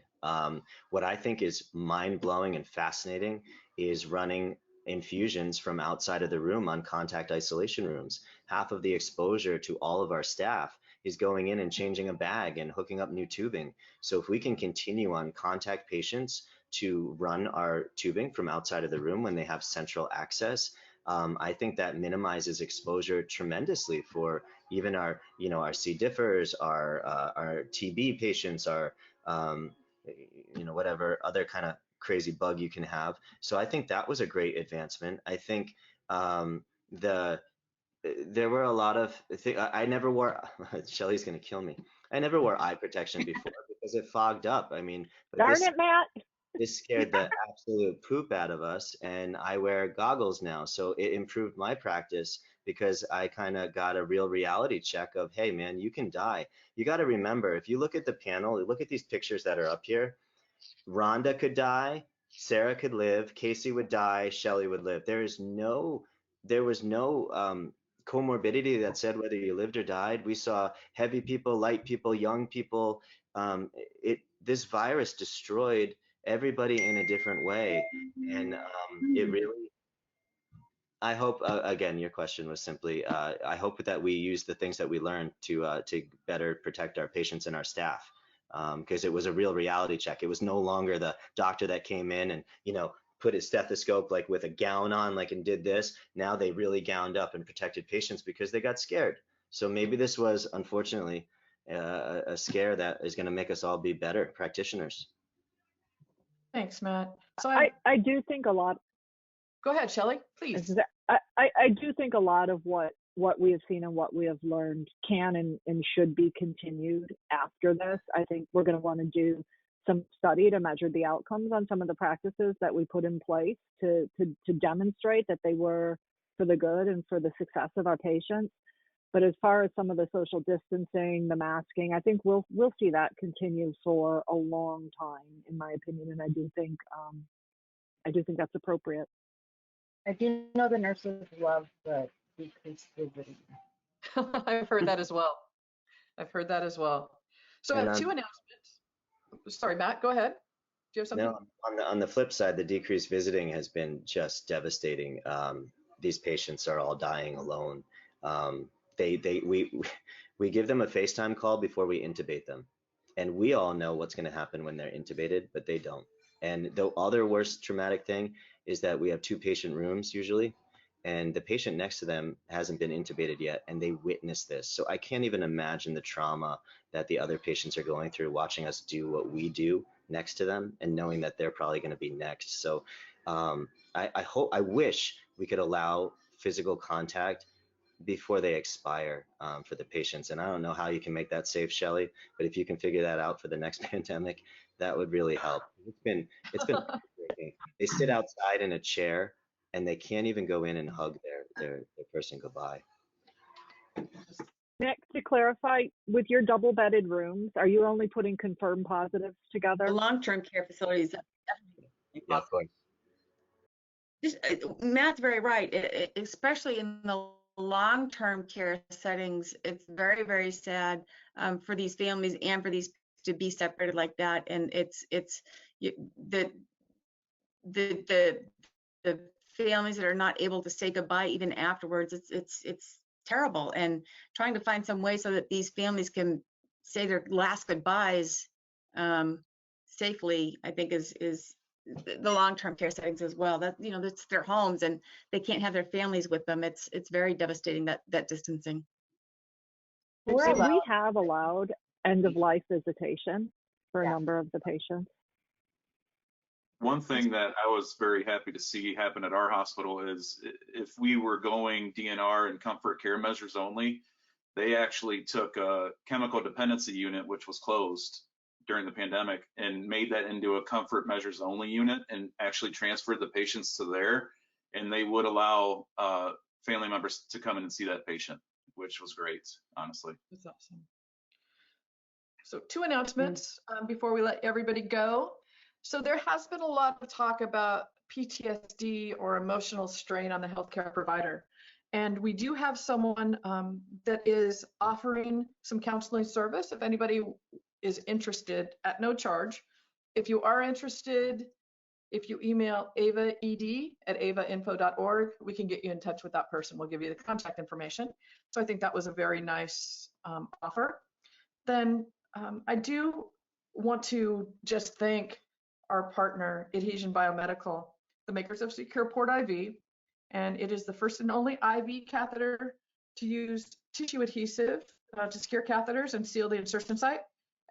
What I think is mind-blowing and fascinating is running infusions from outside of the room on contact isolation rooms. Half of the exposure to all of our staff is going in and changing a bag and hooking up new tubing. So if we can continue on contact patients to run our tubing from outside of the room when they have central access, I think that minimizes exposure tremendously for even our C. differs, our TB patients, our whatever other kind of crazy bug you can have. So I think that was a great advancement. I think there were a lot of things. I never wore, Shelly's gonna kill me. I never wore eye protection before because it fogged up. I mean, Darn it, Matt. this scared the absolute poop out of us, and I wear goggles now. So it improved my practice because I kind of got a real reality check of, hey man, you can die. You got to remember, if you look at the panel, look at these pictures that are up here, Rhonda could die, Sarah could live, Casey would die, Shelly would live. There was no comorbidity that said whether you lived or died. We saw heavy people, light people, young people. This virus destroyed everybody in a different way, and it really. I hope again, your question was simply, I hope that we use the things that we learned to better protect our patients and our staff, because it was a real reality check. It was no longer the doctor that came in and put his stethoscope like with a gown on like and did this. Now they really gowned up and protected patients because they got scared. So maybe this was unfortunately a scare that is going to make us all be better practitioners. Thanks, Matt. So I do think a lot. Go ahead, Shelly, please. I do think a lot of what we have seen and what we have learned can and should be continued after this. I think we're going to want to do some study to measure the outcomes on some of the practices that we put in place to demonstrate that they were for the good and for the success of our patients. But as far as some of the social distancing, the masking, I think we'll see that continue for a long time, in my opinion. And I do think that's appropriate. I do know the nurses love the decreased visiting. I've heard that as well. So I have two announcements. Sorry, Matt, go ahead. Do you have something? No, on the flip side, the decreased visiting has been just devastating. These patients are all dying alone. We give them a FaceTime call before we intubate them. And we all know what's going to happen when they're intubated, but they don't. And the other worst traumatic thing is that we have 2 patient rooms usually, and the patient next to them hasn't been intubated yet, and they witness this. So I can't even imagine the trauma that the other patients are going through watching us do what we do next to them and knowing that they're probably going to be next. So I wish we could allow physical contact before they expire for the patients. And I don't know how you can make that safe, Shelly, but if you can figure that out for the next pandemic, that would really help. It's been they sit outside in a chair and they can't even go in and hug their person goodbye. Next, to clarify, with your double bedded rooms, are you only putting confirmed positives together? The long-term care facilities. Yeah, of course. Matt's very right, especially in the long-term care settings. It's very, very sad for these families and for these to be separated like that, and the families that are not able to say goodbye even afterwards, it's terrible. And trying to find some way so that these families can say their last goodbyes safely, I think is the long-term care settings as well. That, you know, that's their homes and they can't have their families with them. It's very devastating, that distancing. We have allowed end of life visitation for a number of the patients. One thing that I was very happy to see happen at our hospital is if we were going DNR and comfort care measures only, they actually took a chemical dependency unit, which was closed during the pandemic, and made that into a comfort measures only unit and actually transferred the patients to there. And they would allow family members to come in and see that patient, which was great, honestly. That's awesome. So 2 announcements before we let everybody go. So there has been a lot of talk about PTSD or emotional strain on the healthcare provider. And we do have someone that is offering some counseling service if anybody is interested at no charge. If you are interested, if you email avaed@avainfo.org, we can get you in touch with that person. We'll give you the contact information. So I think that was a very nice offer. Then I do want to just thank our partner, Adhesion Biomedical, the makers of Secure Port IV, and it is the first and only IV catheter to use tissue adhesive to secure catheters and seal the insertion site.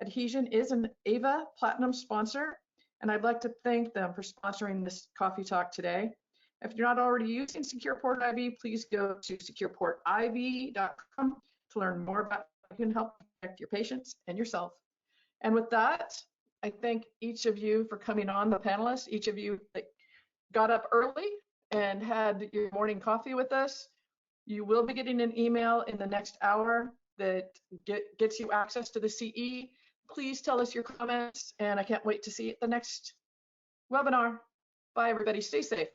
Adhesion is an AVA Platinum sponsor, and I'd like to thank them for sponsoring this coffee talk today. If you're not already using Secure Port IV, please go to secureportiv.com to learn more about how you can help protect your patients and yourself. And with that, I thank each of you for coming on, the panelists, each of you that got up early and had your morning coffee with us. You will be getting an email in the next hour that gets you access to the CE. Please tell us your comments, and I can't wait to see you at the next webinar. Bye, everybody. Stay safe.